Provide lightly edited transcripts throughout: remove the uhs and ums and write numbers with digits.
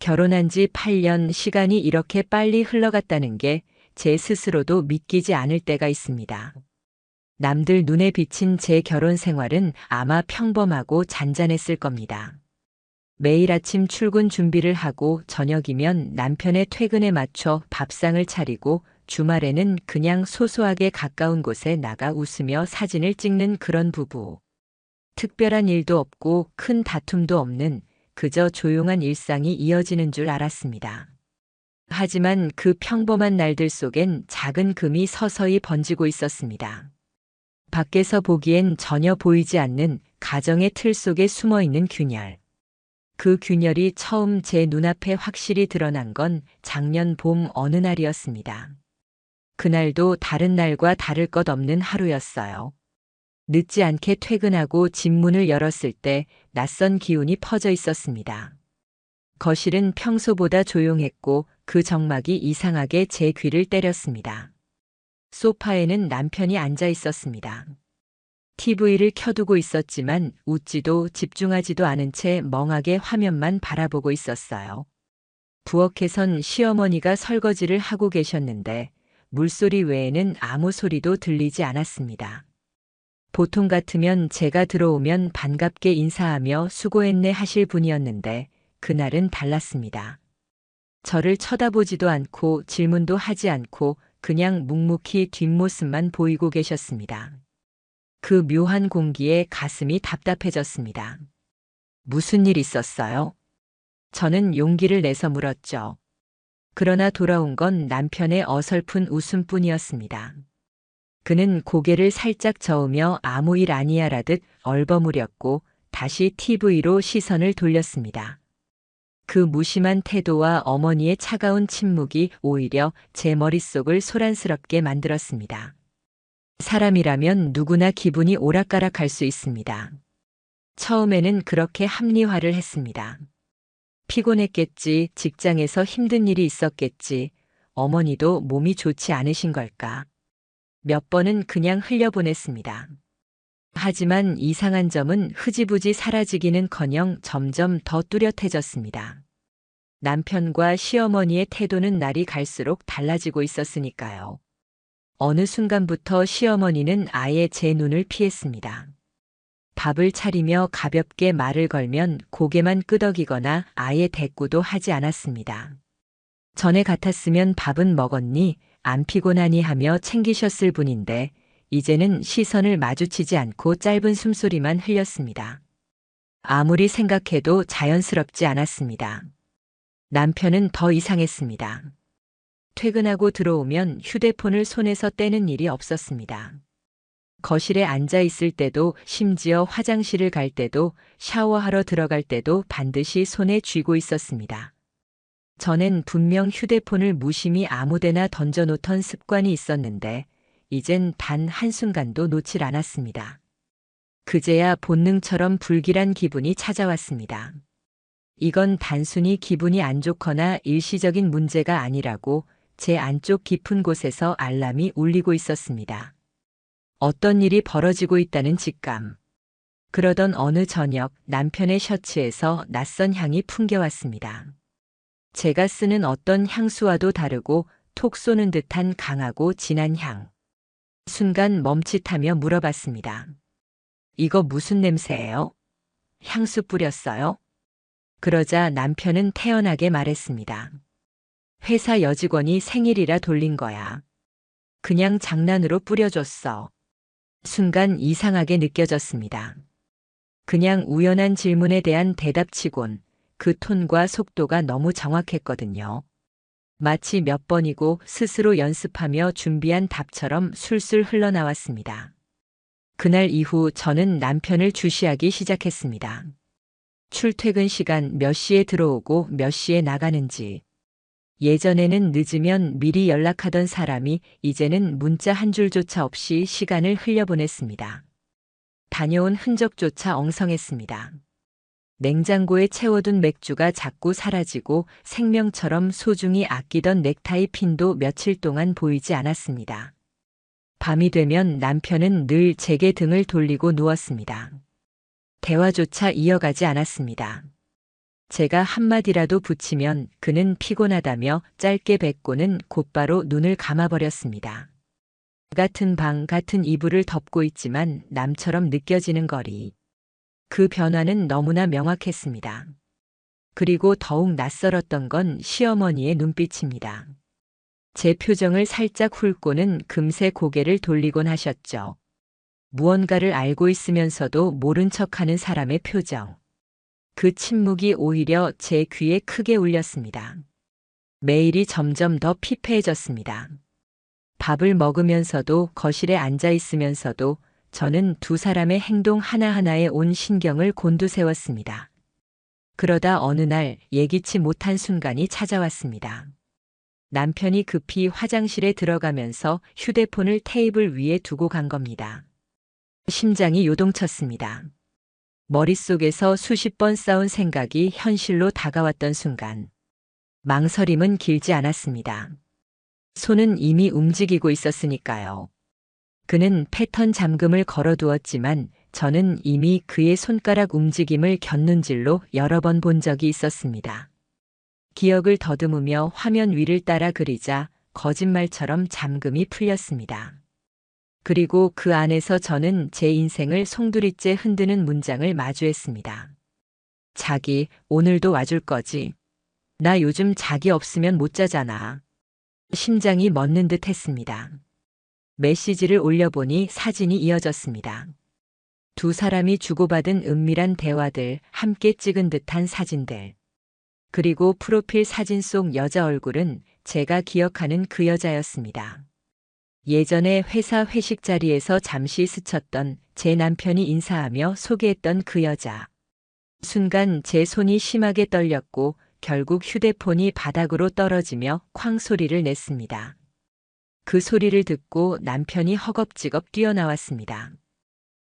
결혼한 지 8년 시간이 이렇게 빨리 흘러갔다는 게 제 스스로도 믿기지 않을 때가 있습니다. 남들 눈에 비친 제 결혼 생활은 아마 평범하고 잔잔했을 겁니다. 매일 아침 출근 준비를 하고 저녁이면 남편의 퇴근에 맞춰 밥상을 차리고 주말에는 그냥 소소하게 가까운 곳에 나가 웃으며 사진을 찍는 그런 부부. 특별한 일도 없고 큰 다툼도 없는 그저 조용한 일상이 이어지는 줄 알았습니다. 하지만 그 평범한 날들 속엔 작은 금이 서서히 번지고 있었습니다. 밖에서 보기엔 전혀 보이지 않는 가정의 틀 속에 숨어 있는 균열. 그 균열이 처음 제 눈앞에 확실히 드러난 건 작년 봄 어느 날이었습니다. 그날도 다른 날과 다를 것 없는 하루였어요. 늦지 않게 퇴근하고 집 문을 열었을 때 낯선 기운이 퍼져 있었습니다. 거실은 평소보다 조용했고 그 정막이 이상하게 제 귀를 때렸습니다. 소파에는 남편이 앉아 있었습니다. TV를 켜두고 있었지만 웃지도 집중하지도 않은 채 멍하게 화면만 바라보고 있었어요. 부엌에선 시어머니가 설거지를 하고 계셨는데 물소리 외에는 아무 소리도 들리지 않았습니다. 보통 같으면 제가 들어오면 반갑게 인사하며 수고했네 하실 분이었는데 그날은 달랐습니다. 저를 쳐다보지도 않고 질문도 하지 않고 그냥 묵묵히 뒷모습만 보이고 계셨습니다. 그 묘한 공기에 가슴이 답답해졌습니다. 무슨 일 있었어요? 저는 용기를 내서 물었죠. 그러나 돌아온 건 남편의 어설픈 웃음뿐이었습니다. 그는 고개를 살짝 저으며 아무 일 아니야라듯 얼버무렸고 다시 TV로 시선을 돌렸습니다. 그 무심한 태도와 어머니의 차가운 침묵이 오히려 제 머릿속을 소란스럽게 만들었습니다. 사람이라면 누구나 기분이 오락가락할 수 있습니다. 처음에는 그렇게 합리화를 했습니다. 피곤했겠지, 직장에서 힘든 일이 있었겠지, 어머니도 몸이 좋지 않으신 걸까. 몇 번은 그냥 흘려보냈습니다. 하지만 이상한 점은 흐지부지 사라지기는커녕 점점 더 뚜렷해졌습니다. 남편과 시어머니의 태도는 날이 갈수록 달라지고 있었으니까요. 어느 순간부터 시어머니는 아예 제 눈을 피했습니다. 밥을 차리며 가볍게 말을 걸면 고개만 끄덕이거나 아예 대꾸도 하지 않았습니다. 전에 같았으면 밥은 먹었니? 안 피곤하니 하며 챙기셨을 분인데 이제는 시선을 마주치지 않고 짧은 숨소리만 흘렸습니다. 아무리 생각해도 자연스럽지 않았습니다. 남편은 더 이상했습니다. 퇴근하고 들어오면 휴대폰을 손에서 떼는 일이 없었습니다. 거실에 앉아 있을 때도 심지어 화장실을 갈 때도 샤워하러 들어갈 때도 반드시 손에 쥐고 있었습니다. 전엔 분명 휴대폰을 무심히 아무데나 던져놓던 습관이 있었는데 이젠 단 한순간도 놓질 않았습니다. 그제야 본능처럼 불길한 기분이 찾아왔습니다. 이건 단순히 기분이 안 좋거나 일시적인 문제가 아니라고 제 안쪽 깊은 곳에서 알람이 울리고 있었습니다. 어떤 일이 벌어지고 있다는 직감. 그러던 어느 저녁 남편의 셔츠에서 낯선 향이 풍겨왔습니다. 제가 쓰는 어떤 향수와도 다르고 톡 쏘는 듯한 강하고 진한 향. 순간 멈칫하며 물어봤습니다. 이거 무슨 냄새예요? 향수 뿌렸어요? 그러자 남편은 태연하게 말했습니다. 회사 여직원이 생일이라 돌린 거야. 그냥 장난으로 뿌려줬어. 순간 이상하게 느껴졌습니다. 그냥 우연한 질문에 대한 대답치곤 그 톤과 속도가 너무 정확했거든요. 마치 몇 번이고 스스로 연습하며 준비한 답처럼 술술 흘러나왔습니다. 그날 이후 저는 남편을 주시하기 시작했습니다. 출퇴근 시간 몇 시에 들어오고 몇 시에 나가는지. 예전에는 늦으면 미리 연락하던 사람이 이제는 문자 한 줄조차 없이 시간을 흘려보냈습니다. 다녀온 흔적조차 엉성했습니다. 냉장고에 채워둔 맥주가 자꾸 사라지고 생명처럼 소중히 아끼던 넥타이 핀도 며칠 동안 보이지 않았습니다. 밤이 되면 남편은 늘 제게 등을 돌리고 누웠습니다. 대화조차 이어가지 않았습니다. 제가 한마디라도 붙이면 그는 피곤하다며 짧게 뱉고는 곧바로 눈을 감아버렸습니다. 같은 방, 같은 이불을 덮고 있지만 남처럼 느껴지는 거리. 그 변화는 너무나 명확했습니다. 그리고 더욱 낯설었던 건 시어머니의 눈빛입니다. 제 표정을 살짝 훑고는 금세 고개를 돌리곤 하셨죠. 무언가를 알고 있으면서도 모른 척하는 사람의 표정. 그 침묵이 오히려 제 귀에 크게 울렸습니다. 매일이 점점 더 피폐해졌습니다. 밥을 먹으면서도 거실에 앉아 있으면서도 저는 두 사람의 행동 하나하나에 온 신경을 곤두세웠습니다. 그러다 어느 날 예기치 못한 순간이 찾아왔습니다. 남편이 급히 화장실에 들어가면서 휴대폰을 테이블 위에 두고 간 겁니다. 심장이 요동쳤습니다. 머릿속에서 수십 번 쌓은 생각이 현실로 다가왔던 순간. 망설임은 길지 않았습니다. 손은 이미 움직이고 있었으니까요. 그는 패턴 잠금을 걸어두었지만 저는 이미 그의 손가락 움직임을 곁눈질로 여러 번 본 적이 있었습니다. 기억을 더듬으며 화면 위를 따라 그리자 거짓말처럼 잠금이 풀렸습니다. 그리고 그 안에서 저는 제 인생을 송두리째 흔드는 문장을 마주했습니다. 자기, 오늘도 와줄 거지? 나 요즘 자기 없으면 못 자잖아. 심장이 멎는 듯 했습니다. 메시지를 올려보니 사진이 이어졌습니다. 두 사람이 주고받은 은밀한 대화들, 함께 찍은 듯한 사진들. 그리고 프로필 사진 속 여자 얼굴은 제가 기억하는 그 여자였습니다. 예전에 회사 회식 자리에서 잠시 스쳤던 제 남편이 인사하며 소개했던 그 여자. 순간 제 손이 심하게 떨렸고 결국 휴대폰이 바닥으로 떨어지며 쾅 소리를 냈습니다. 그 소리를 듣고 남편이 허겁지겁 뛰어나왔습니다.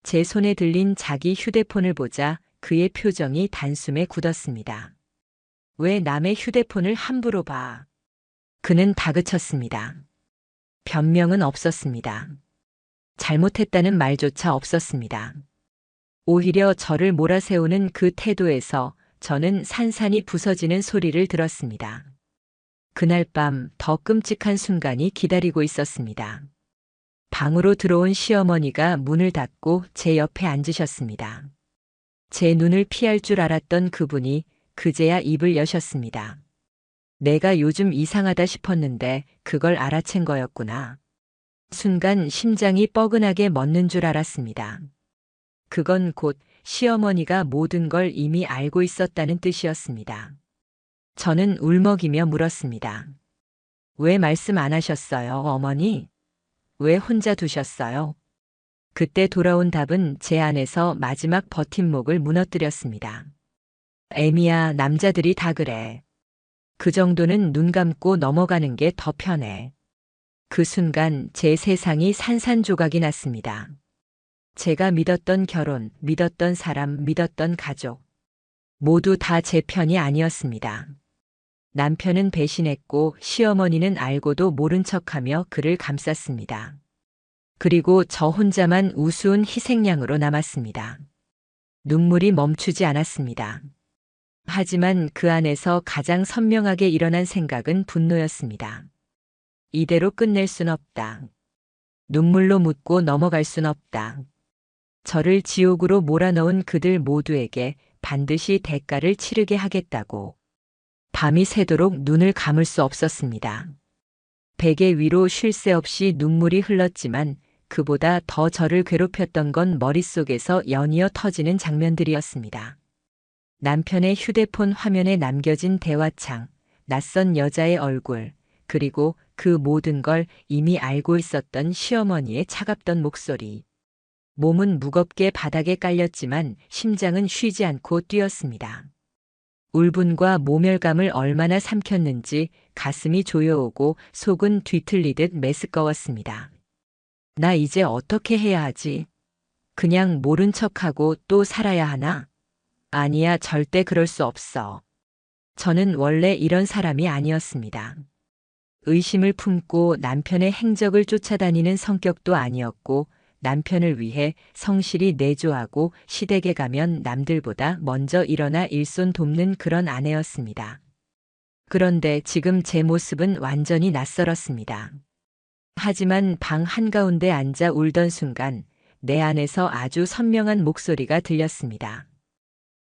제 손에 들린 자기 휴대폰을 보자 그의 표정이 단숨에 굳었습니다. 왜 남의 휴대폰을 함부로 봐? 그는 다그쳤습니다. 변명은 없었습니다. 잘못했다는 말조차 없었습니다. 오히려 저를 몰아세우는 그 태도에서 저는 산산이 부서지는 소리를 들었습니다. 그날 밤 더 끔찍한 순간이 기다리고 있었습니다. 방으로 들어온 시어머니가 문을 닫고 제 옆에 앉으셨습니다. 제 눈을 피할 줄 알았던 그분이 그제야 입을 여셨습니다. 내가 요즘 이상하다 싶었는데 그걸 알아챈 거였구나. 순간 심장이 뻐근하게 멎는 줄 알았습니다. 그건 곧 시어머니가 모든 걸 이미 알고 있었다는 뜻이었습니다. 저는 울먹이며 물었습니다. 왜 말씀 안 하셨어요, 어머니? 왜 혼자 두셨어요? 그때 돌아온 답은 제 안에서 마지막 버팀목을 무너뜨렸습니다. 애미야, 남자들이 다 그래. 그 정도는 눈 감고 넘어가는 게 더 편해. 그 순간 제 세상이 산산조각이 났습니다. 제가 믿었던 결혼, 믿었던 사람, 믿었던 가족. 모두 다 제 편이 아니었습니다. 남편은 배신했고 시어머니는 알고도 모른 척하며 그를 감쌌습니다. 그리고 저 혼자만 우스운 희생양으로 남았습니다. 눈물이 멈추지 않았습니다. 하지만 그 안에서 가장 선명하게 일어난 생각은 분노였습니다. 이대로 끝낼 순 없다. 눈물로 묻고 넘어갈 순 없다. 저를 지옥으로 몰아넣은 그들 모두에게 반드시 대가를 치르게 하겠다고. 밤이 새도록 눈을 감을 수 없었습니다. 베개 위로 쉴 새 없이 눈물이 흘렀지만 그보다 더 저를 괴롭혔던 건 머릿속에서 연이어 터지는 장면들이었습니다. 남편의 휴대폰 화면에 남겨진 대화창, 낯선 여자의 얼굴, 그리고 그 모든 걸 이미 알고 있었던 시어머니의 차갑던 목소리. 몸은 무겁게 바닥에 깔렸지만 심장은 쉬지 않고 뛰었습니다. 울분과 모멸감을 얼마나 삼켰는지 가슴이 조여오고 속은 뒤틀리듯 메스꺼웠습니다. 나 이제 어떻게 해야 하지? 그냥 모른 척하고 또 살아야 하나? 아니야, 절대 그럴 수 없어. 저는 원래 이런 사람이 아니었습니다. 의심을 품고 남편의 행적을 쫓아다니는 성격도 아니었고 남편을 위해 성실히 내조하고 시댁에 가면 남들보다 먼저 일어나 일손 돕는 그런 아내였습니다. 그런데 지금 제 모습은 완전히 낯설었습니다. 하지만 방 한가운데 앉아 울던 순간 내 안에서 아주 선명한 목소리가 들렸습니다.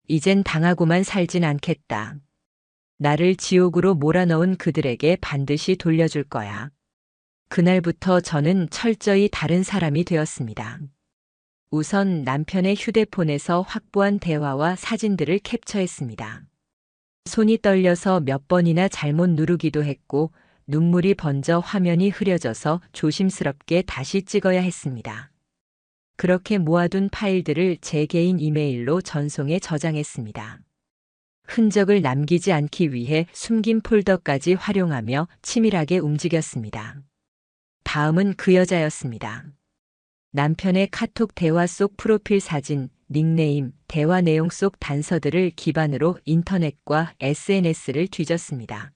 이젠 당하고만 살진 않겠다. 나를 지옥으로 몰아넣은 그들에게 반드시 돌려줄 거야. 그날부터 저는 철저히 다른 사람이 되었습니다. 우선 남편의 휴대폰에서 확보한 대화와 사진들을 캡처했습니다. 손이 떨려서 몇 번이나 잘못 누르기도 했고 눈물이 번져 화면이 흐려져서 조심스럽게 다시 찍어야 했습니다. 그렇게 모아둔 파일들을 제 개인 이메일로 전송해 저장했습니다. 흔적을 남기지 않기 위해 숨긴 폴더까지 활용하며 치밀하게 움직였습니다. 다음은 그 여자였습니다. 남편의 카톡 대화 속 프로필 사진, 닉네임, 대화 내용 속 단서들을 기반으로 인터넷과 SNS를 뒤졌습니다.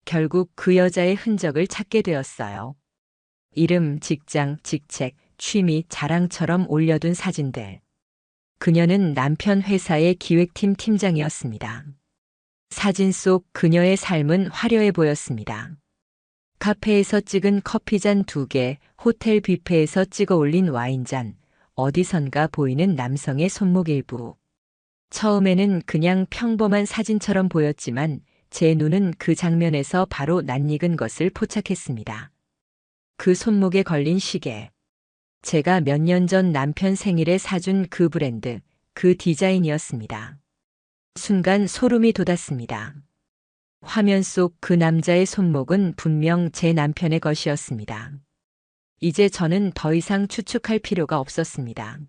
결국 그 여자의 흔적을 찾게 되었어요. 이름, 직장, 직책, 취미, 자랑처럼 올려둔 사진들. 그녀는 남편 회사의 기획팀 팀장이었습니다. 사진 속 그녀의 삶은 화려해 보였습니다. 카페에서 찍은 커피잔 2개, 호텔 뷔페에서 찍어 올린 와인잔, 어디선가 보이는 남성의 손목 일부. 처음에는 그냥 평범한 사진처럼 보였지만 제 눈은 그 장면에서 바로 낯익은 것을 포착했습니다. 그 손목에 걸린 시계. 제가 몇 년 전 남편 생일에 사준 그 브랜드, 그 디자인이었습니다. 순간 소름이 돋았습니다. 화면 속 그 남자의 손목은 분명 제 남편의 것이었습니다. 이제 저는 더 이상 추측할 필요가 없었습니다.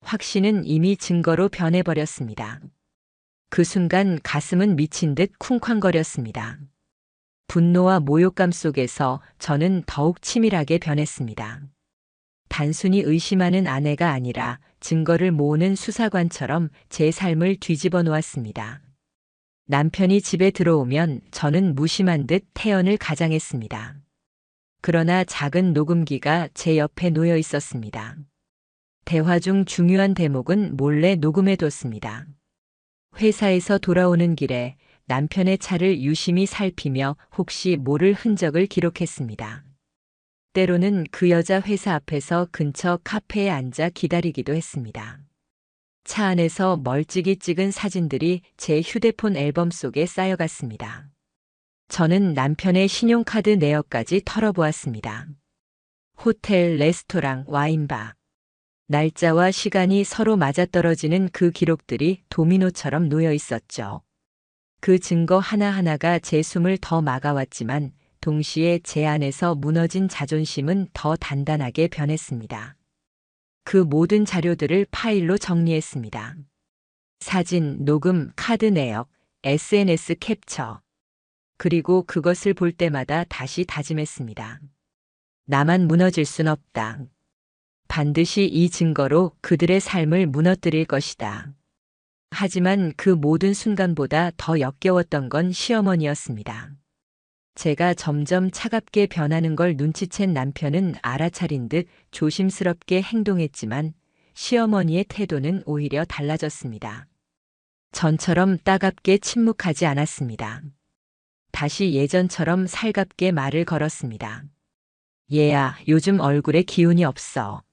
확신은 이미 증거로 변해버렸습니다. 그 순간 가슴은 미친 듯 쿵쾅거렸습니다. 분노와 모욕감 속에서 저는 더욱 치밀하게 변했습니다. 단순히 의심하는 아내가 아니라 증거를 모으는 수사관처럼 제 삶을 뒤집어 놓았습니다. 남편이 집에 들어오면 저는 무심한 듯 태연을 가장했습니다. 그러나 작은 녹음기가 제 옆에 놓여 있었습니다. 대화 중 중요한 대목은 몰래 녹음해뒀습니다. 회사에서 돌아오는 길에 남편의 차를 유심히 살피며 혹시 모를 흔적을 기록했습니다. 때로는 그 여자 회사 앞에서 근처 카페에 앉아 기다리기도 했습니다. 차 안에서 멀찍이 찍은 사진들이 제 휴대폰 앨범 속에 쌓여갔습니다. 저는 남편의 신용카드 내역까지 털어보았습니다. 호텔, 레스토랑, 와인바. 날짜와 시간이 서로 맞아떨어지는 그 기록들이 도미노처럼 놓여 있었죠. 그 증거 하나하나가 제 숨을 더 막아왔지만 동시에 제 안에서 무너진 자존심은 더 단단하게 변했습니다. 그 모든 자료들을 파일로 정리했습니다. 사진, 녹음, 카드 내역, SNS 캡처. 그리고 그것을 볼 때마다 다시 다짐했습니다. 나만 무너질 순 없다. 반드시 이 증거로 그들의 삶을 무너뜨릴 것이다. 하지만 그 모든 순간보다 더 역겨웠던 건 시어머니였습니다. 제가 점점 차갑게 변하는 걸 눈치챈 남편은 알아차린 듯 조심스럽게 행동했지만 시어머니의 태도는 오히려 달라졌습니다. 전처럼 따갑게 침묵하지 않았습니다. 다시 예전처럼 살갑게 말을 걸었습니다. 얘야, 요즘 얼굴에 기운이 없어.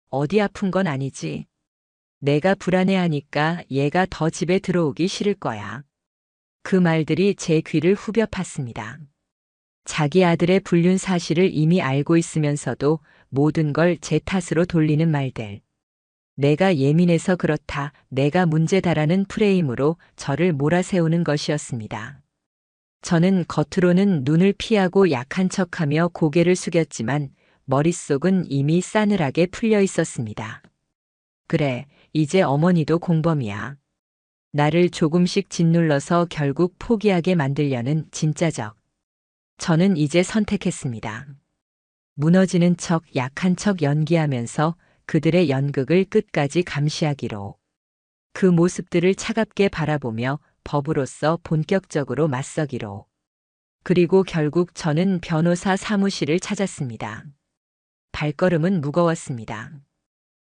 어디 아픈 건 아니지? 내가 불안해하니까 얘가 더 집에 들어오기 싫을 거야. 그 말들이 제 귀를 후벼 팠습니다. 자기 아들의 불륜 사실을 이미 알고 있으면서도 모든 걸 제 탓으로 돌리는 말들. 내가 예민해서 그렇다, 내가 문제다라는 프레임으로 저를 몰아세우는 것이었습니다. 저는 겉으로는 눈을 피하고 약한 척하며 고개를 숙였지만 머릿속은 이미 싸늘하게 풀려 있었습니다. 그래, 이제 어머니도 공범이야. 나를 조금씩 짓눌러서 결국 포기하게 만들려는 진짜적. 저는 이제 선택했습니다. 무너지는 척, 약한 척 연기하면서 그들의 연극을 끝까지 감시하기로. 그 모습들을 차갑게 바라보며 법으로서 본격적으로 맞서기로. 그리고 결국 저는 변호사 사무실을 찾았습니다. 발걸음은 무거웠습니다.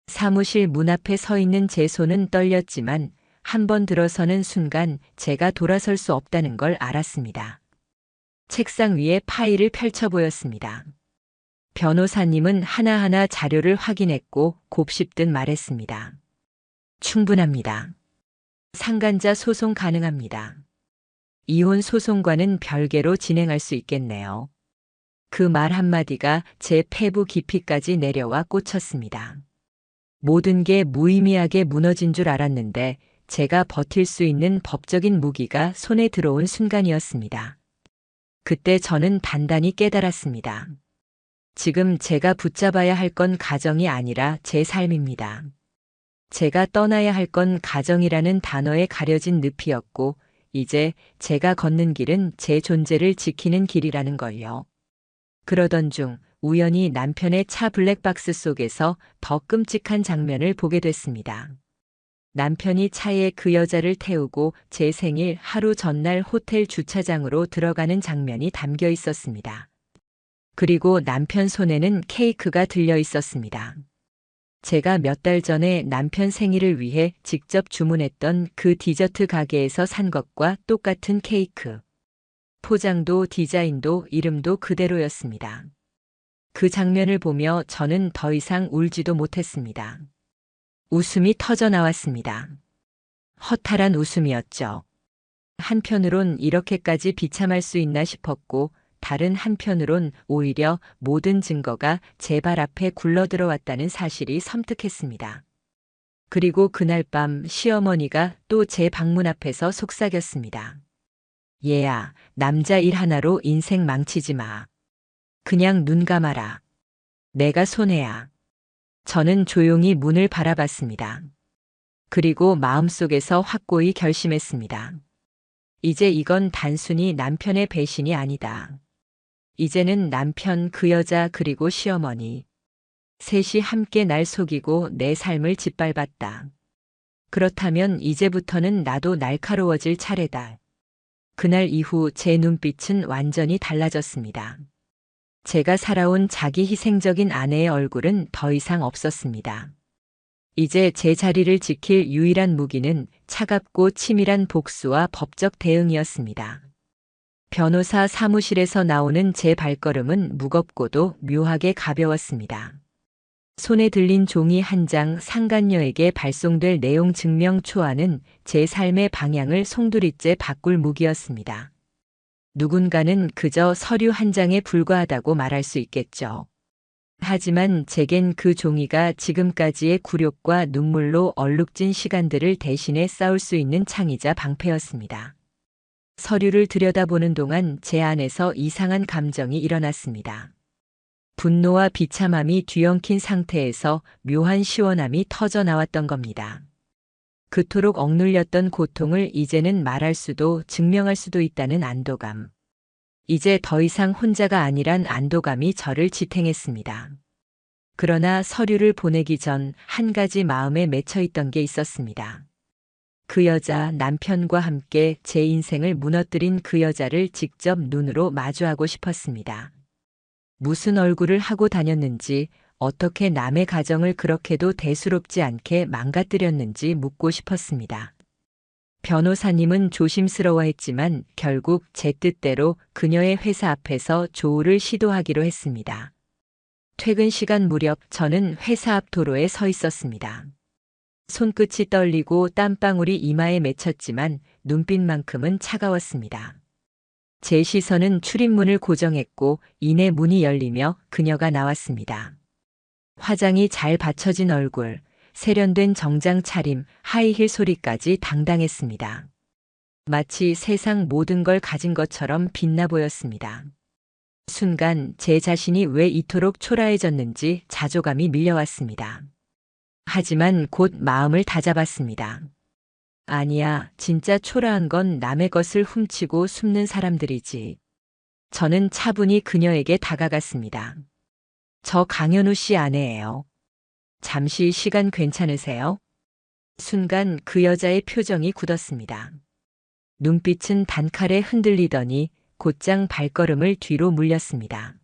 사무실 문 앞에 서 있는 제 손은 떨렸지만 한 번 들어서는 순간 제가 돌아설 수 없다는 걸 알았습니다. 책상 위에 파일을 펼쳐 보였습니다. 변호사님은 하나하나 자료를 확인했고 곱씹듯 말했습니다. 충분합니다. 상간자 소송 가능합니다. 이혼 소송과는 별개로 진행할 수 있겠네요. 그 말 한마디가 제 폐부 깊이까지 내려와 꽂혔습니다. 모든 게 무의미하게 무너진 줄 알았는데 제가 버틸 수 있는 법적인 무기가 손에 들어온 순간이었습니다. 그때 저는 단단히 깨달았습니다. 지금 제가 붙잡아야 할 건 가정이 아니라 제 삶입니다. 제가 떠나야 할 건 가정이라는 단어에 가려진 늪이었고, 이제 제가 걷는 길은 제 존재를 지키는 길이라는 걸요. 그러던 중 우연히 남편의 차 블랙박스 속에서 더 끔찍한 장면을 보게 됐습니다. 남편이 차에 그 여자를 태우고 제 생일 하루 전날 호텔 주차장으로 들어가는 장면이 담겨 있었습니다. 그리고 남편 손에는 케이크가 들려 있었습니다. 제가 몇 달 전에 남편 생일을 위해 직접 주문했던 그 디저트 가게에서 산 것과 똑같은 케이크. 포장도 디자인도 이름도 그대로였습니다. 그 장면을 보며 저는 더 이상 울지도 못했습니다. 웃음이 터져 나왔습니다. 허탈한 웃음이었죠. 한편으론 이렇게까지 비참할 수 있나 싶었고, 다른 한편으론 오히려 모든 증거가 제 발 앞에 굴러들어왔다는 사실이 섬뜩했습니다. 그리고 그날 밤 시어머니가 또 제 방문 앞에서 속삭였습니다. 얘야, 남자 일 하나로 인생 망치지 마. 그냥 눈 감아라. 내가 손해야. 저는 조용히 문을 바라봤습니다. 그리고 마음속에서 확고히 결심했습니다. 이제 이건 단순히 남편의 배신이 아니다. 이제는 남편, 그 여자, 그리고 시어머니. 셋이 함께 날 속이고 내 삶을 짓밟았다. 그렇다면 이제부터는 나도 날카로워질 차례다. 그날 이후 제 눈빛은 완전히 달라졌습니다. 제가 살아온 자기 희생적인 아내의 얼굴은 더 이상 없었습니다. 이제 제 자리를 지킬 유일한 무기는 차갑고 치밀한 복수와 법적 대응이었습니다. 변호사 사무실에서 나오는 제 발걸음은 무겁고도 묘하게 가벼웠습니다. 손에 들린 종이 한 장 상간녀에게 발송될 내용 증명 초안은 제 삶의 방향을 송두리째 바꿀 무기였습니다. 누군가는 그저 서류 한 장에 불과하다고 말할 수 있겠죠. 하지만 제겐 그 종이가 지금까지의 굴욕과 눈물로 얼룩진 시간들을 대신해 싸울 수 있는 창이자 방패였습니다. 서류를 들여다보는 동안 제 안에서 이상한 감정이 일어났습니다. 분노와 비참함이 뒤엉킨 상태에서 묘한 시원함이 터져 나왔던 겁니다. 그토록 억눌렸던 고통을 이제는 말할 수도 증명할 수도 있다는 안도감. 이제 더 이상 혼자가 아니란 안도감이 저를 지탱했습니다. 그러나 서류를 보내기 전 한 가지 마음에 맺혀 있던 게 있었습니다. 그 여자, 남편과 함께 제 인생을 무너뜨린 그 여자를 직접 눈으로 마주하고 싶었습니다. 무슨 얼굴을 하고 다녔는지, 어떻게 남의 가정을 그렇게도 대수롭지 않게 망가뜨렸는지 묻고 싶었습니다. 변호사님은 조심스러워했지만 결국 제 뜻대로 그녀의 회사 앞에서 조우를 시도하기로 했습니다. 퇴근 시간 무렵 저는 회사 앞 도로에 서 있었습니다. 손끝이 떨리고 땀방울이 이마에 맺혔지만 눈빛만큼은 차가웠습니다. 제 시선은 출입문을 고정했고 이내 문이 열리며 그녀가 나왔습니다. 화장이 잘 받쳐진 얼굴, 세련된 정장 차림, 하이힐 소리까지 당당했습니다. 마치 세상 모든 걸 가진 것처럼 빛나 보였습니다. 순간 제 자신이 왜 이토록 초라해졌는지 자조감이 밀려왔습니다. 하지만 곧 마음을 다잡았습니다. 아니야, 진짜 초라한 건 남의 것을 훔치고 숨는 사람들이지. 저는 차분히 그녀에게 다가갔습니다. 저 강현우 씨 아내예요. 잠시 시간 괜찮으세요? 순간 그 여자의 표정이 굳었습니다. 눈빛은 단칼에 흔들리더니 곧장 발걸음을 뒤로 물렸습니다.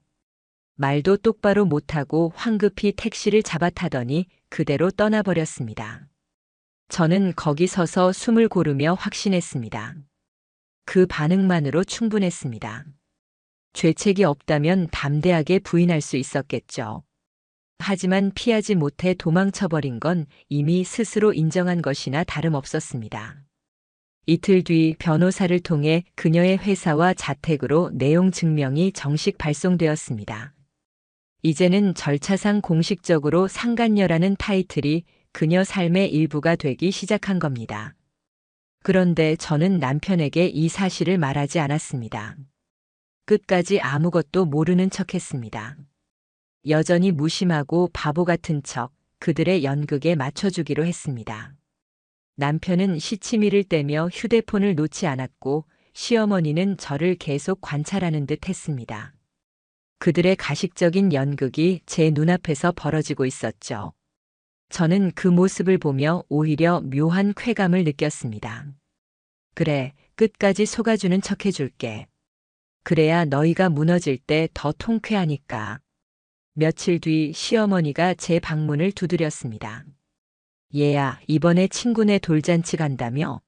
말도 똑바로 못하고 황급히 택시를 잡아 타더니 그대로 떠나버렸습니다. 저는 거기 서서 숨을 고르며 확신했습니다. 그 반응만으로 충분했습니다. 죄책이 없다면 담대하게 부인할 수 있었겠죠. 하지만 피하지 못해 도망쳐버린 건 이미 스스로 인정한 것이나 다름없었습니다. 이틀 뒤 변호사를 통해 그녀의 회사와 자택으로 내용 증명이 정식 발송되었습니다. 이제는 절차상 공식적으로 상간녀라는 타이틀이 그녀 삶의 일부가 되기 시작한 겁니다. 그런데 저는 남편에게 이 사실을 말하지 않았습니다. 끝까지 아무것도 모르는 척했습니다. 여전히 무심하고 바보 같은 척 그들의 연극에 맞춰주기로 했습니다. 남편은 시치미를 떼며 휴대폰을 놓지 않았고 시어머니는 저를 계속 관찰하는 듯 했습니다. 그들의 가식적인 연극이 제 눈앞에서 벌어지고 있었죠. 저는 그 모습을 보며 오히려 묘한 쾌감을 느꼈습니다. 그래, 끝까지 속아주는 척 해줄게. 그래야 너희가 무너질 때 더 통쾌하니까. 며칠 뒤 시어머니가 제 방문을 두드렸습니다. 얘야, 이번에 친구네 돌잔치 간다며?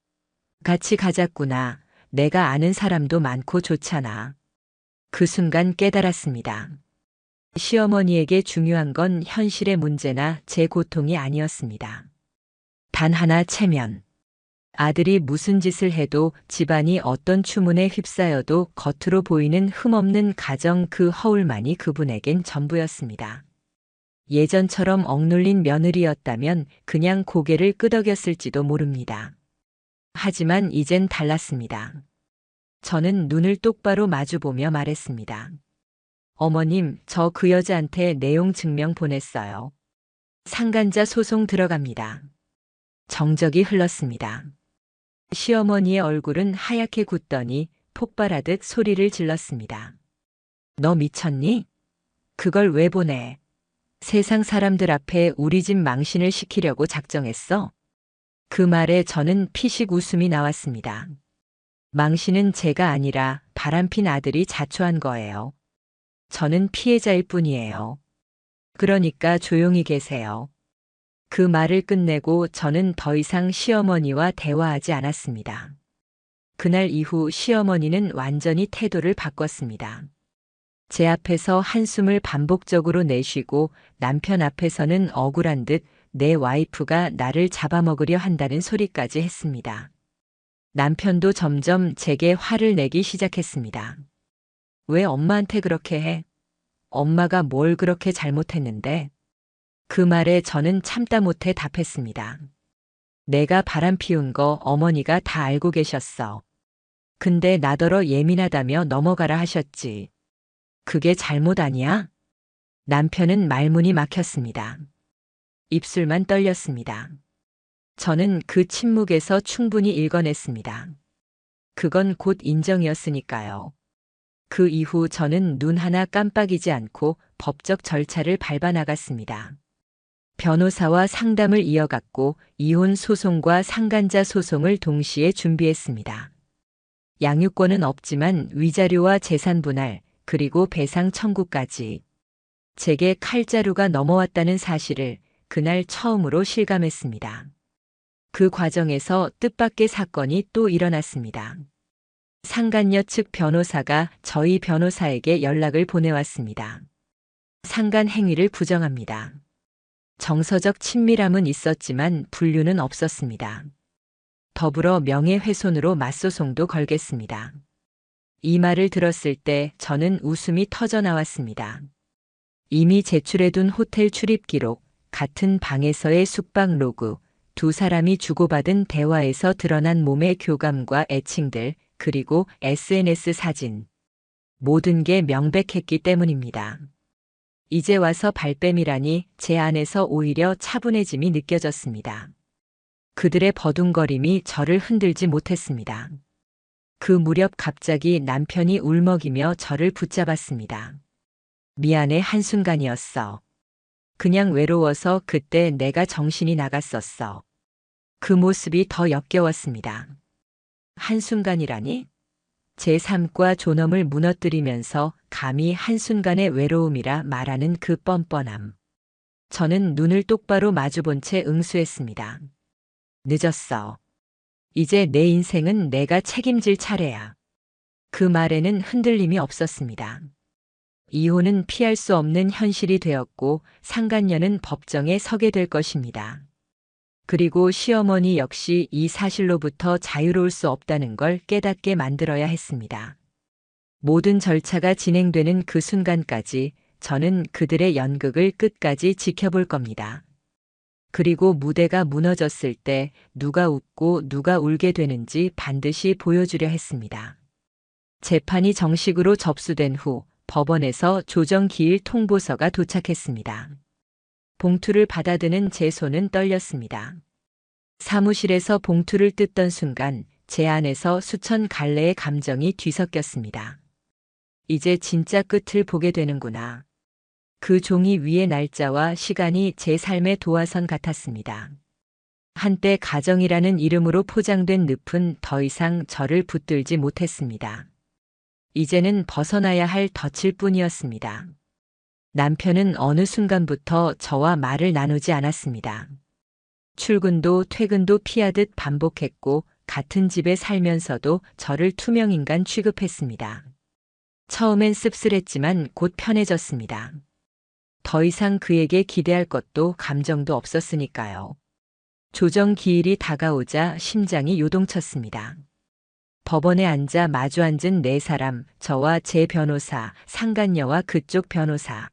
같이 가자꾸나. 내가 아는 사람도 많고 좋잖아. 그 순간 깨달았습니다. 시어머니에게 중요한 건 현실의 문제나 제 고통이 아니었습니다. 단 하나 체면. 아들이 무슨 짓을 해도 집안이 어떤 추문에 휩싸여도 겉으로 보이는 흠없는 가정 그 허울만이 그분에겐 전부였습니다. 예전처럼 억눌린 며느리였다면 그냥 고개를 끄덕였을지도 모릅니다. 하지만 이젠 달랐습니다. 저는 눈을 똑바로 마주보며 말했습니다. 어머님, 저 그 여자한테 내용 증명 보냈어요. 상간자 소송 들어갑니다. 정적이 흘렀습니다. 시어머니의 얼굴은 하얗게 굳더니 폭발하듯 소리를 질렀습니다. 너 미쳤니? 그걸 왜 보내? 세상 사람들 앞에 우리 집 망신을 시키려고 작정했어? 그 말에 저는 피식 웃음이 나왔습니다. 망신은 제가 아니라 바람핀 아들이 자초한 거예요. 저는 피해자일 뿐이에요. 그러니까 조용히 계세요. 그 말을 끝내고 저는 더 이상 시어머니와 대화하지 않았습니다. 그날 이후 시어머니는 완전히 태도를 바꿨습니다. 제 앞에서 한숨을 반복적으로 내쉬고 남편 앞에서는 억울한 듯 내 와이프가 나를 잡아먹으려 한다는 소리까지 했습니다. 남편도 점점 제게 화를 내기 시작했습니다. 왜 엄마한테 그렇게 해? 엄마가 뭘 그렇게 잘못했는데? 그 말에 저는 참다 못해 답했습니다. 내가 바람 피운 거 어머니가 다 알고 계셨어. 근데 나더러 예민하다며 넘어가라 하셨지. 그게 잘못 아니야? 남편은 말문이 막혔습니다. 입술만 떨렸습니다. 저는 그 침묵에서 충분히 읽어냈습니다. 그건 곧 인정이었으니까요. 그 이후 저는 눈 하나 깜빡이지 않고 법적 절차를 밟아 나갔습니다. 변호사와 상담을 이어갔고 이혼 소송과 상간자 소송을 동시에 준비했습니다. 양육권은 없지만 위자료와 재산 분할, 그리고 배상 청구까지. 제게 칼자루가 넘어왔다는 사실을 그날 처음으로 실감했습니다. 그 과정에서 뜻밖의 사건이 또 일어났습니다. 상간녀 측 변호사가 저희 변호사에게 연락을 보내왔습니다. 상간 행위를 부정합니다. 정서적 친밀함은 있었지만 분류는 없었습니다. 더불어 명예훼손으로 맞소송도 걸겠습니다. 이 말을 들었을 때 저는 웃음이 터져 나왔습니다. 이미 제출해둔 호텔 출입 기록, 같은 방에서의 숙박 로그, 두 사람이 주고받은 대화에서 드러난 몸의 교감과 애칭들, 그리고 SNS 사진. 모든 게 명백했기 때문입니다. 이제 와서 발뺌이라니 제 안에서 오히려 차분해짐이 느껴졌습니다. 그들의 버둥거림이 저를 흔들지 못했습니다. 그 무렵 갑자기 남편이 울먹이며 저를 붙잡았습니다. 미안해 한순간이었어. 그냥 외로워서 그때 내가 정신이 나갔었어. 그 모습이 더 역겨웠습니다. 한순간이라니? 제 삶과 존엄을 무너뜨리면서 감히 한순간의 외로움이라 말하는 그 뻔뻔함. 저는 눈을 똑바로 마주본 채 응수했습니다. 늦었어. 이제 내 인생은 내가 책임질 차례야. 그 말에는 흔들림이 없었습니다. 이혼은 피할 수 없는 현실이 되었고 상간녀는 법정에 서게 될 것입니다. 그리고 시어머니 역시 이 사실로부터 자유로울 수 없다는 걸 깨닫게 만들어야 했습니다. 모든 절차가 진행되는 그 순간까지 저는 그들의 연극을 끝까지 지켜볼 겁니다. 그리고 무대가 무너졌을 때 누가 웃고 누가 울게 되는지 반드시 보여주려 했습니다. 재판이 정식으로 접수된 후 법원에서 조정기일 통보서가 도착했습니다. 봉투를 받아드는 제 손은 떨렸습니다. 사무실에서 봉투를 뜯던 순간 제 안에서 수천 갈래의 감정이 뒤섞였습니다. 이제 진짜 끝을 보게 되는구나. 그 종이 위의 날짜와 시간이 제 삶의 도화선 같았습니다. 한때 가정이라는 이름으로 포장된 늪은 더 이상 저를 붙들지 못했습니다. 이제는 벗어나야 할 덫일 뿐이었습니다. 남편은 어느 순간부터 저와 말을 나누지 않았습니다. 출근도 퇴근도 피하듯 반복했고 같은 집에 살면서도 저를 투명인간 취급했습니다. 처음엔 씁쓸했지만 곧 편해졌습니다. 더 이상 그에게 기대할 것도 감정도 없었으니까요. 조정 기일이 다가오자 심장이 요동쳤습니다. 법원에 앉아 마주 앉은 네 사람, 저와 제 변호사, 상간녀와 그쪽 변호사,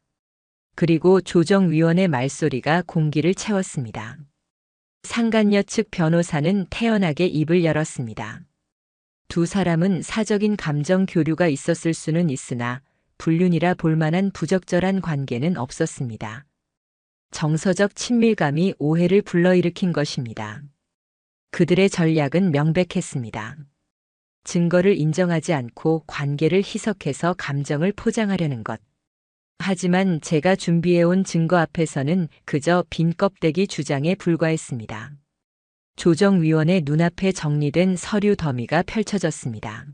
그리고 조정위원의 말소리가 공기를 채웠습니다. 상간녀 측 변호사는 태연하게 입을 열었습니다. 두 사람은 사적인 감정 교류가 있었을 수는 있으나 불륜이라 볼만한 부적절한 관계는 없었습니다. 정서적 친밀감이 오해를 불러일으킨 것입니다. 그들의 전략은 명백했습니다. 증거를 인정하지 않고 관계를 희석해서 감정을 포장하려는 것. 하지만 제가 준비해온 증거 앞에서는 그저 빈 껍데기 주장에 불과했습니다. 조정위원의 눈앞에 정리된 서류 더미가 펼쳐졌습니다.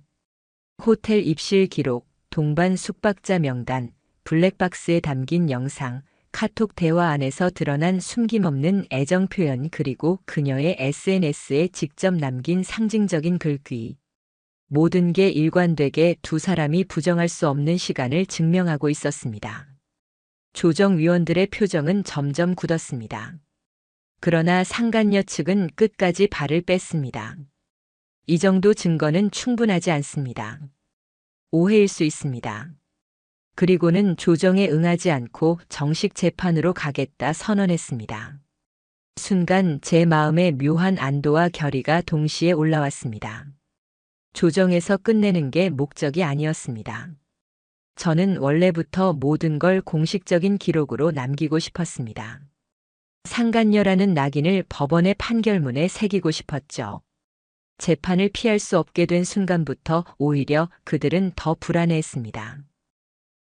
호텔 입실 기록, 동반 숙박자 명단, 블랙박스에 담긴 영상, 카톡 대화 안에서 드러난 숨김없는 애정 표현 그리고 그녀의 SNS에 직접 남긴 상징적인 글귀. 모든 게 일관되게 두 사람이 부정할 수 없는 시간을 증명하고 있었습니다. 조정위원들의 표정은 점점 굳었습니다. 그러나 상간녀 측은 끝까지 발을 뺐습니다. 이 정도 증거는 충분하지 않습니다. 오해일 수 있습니다. 그리고는 조정에 응하지 않고 정식 재판으로 가겠다 선언했습니다. 순간 제 마음에 묘한 안도와 결의가 동시에 올라왔습니다. 조정에서 끝내는 게 목적이 아니었습니다. 저는 원래부터 모든 걸 공식적인 기록으로 남기고 싶었습니다. 상간녀라는 낙인을 법원의 판결문에 새기고 싶었죠. 재판을 피할 수 없게 된 순간부터 오히려 그들은 더 불안해했습니다.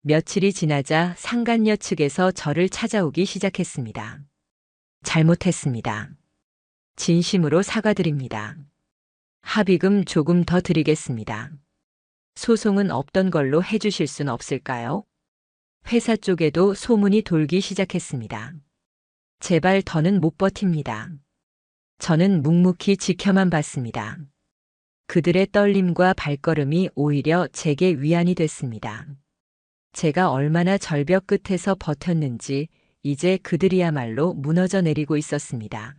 며칠이 지나자 상간녀 측에서 저를 찾아오기 시작했습니다. 잘못했습니다. 진심으로 사과드립니다. 합의금 조금 더 드리겠습니다. 소송은 없던 걸로 해주실 순 없을까요? 회사 쪽에도 소문이 돌기 시작했습니다. 제발 더는 못 버팁니다. 저는 묵묵히 지켜만 봤습니다. 그들의 떨림과 발걸음이 오히려 제게 위안이 됐습니다. 제가 얼마나 절벽 끝에서 버텼는지 이제 그들이야말로 무너져 내리고 있었습니다.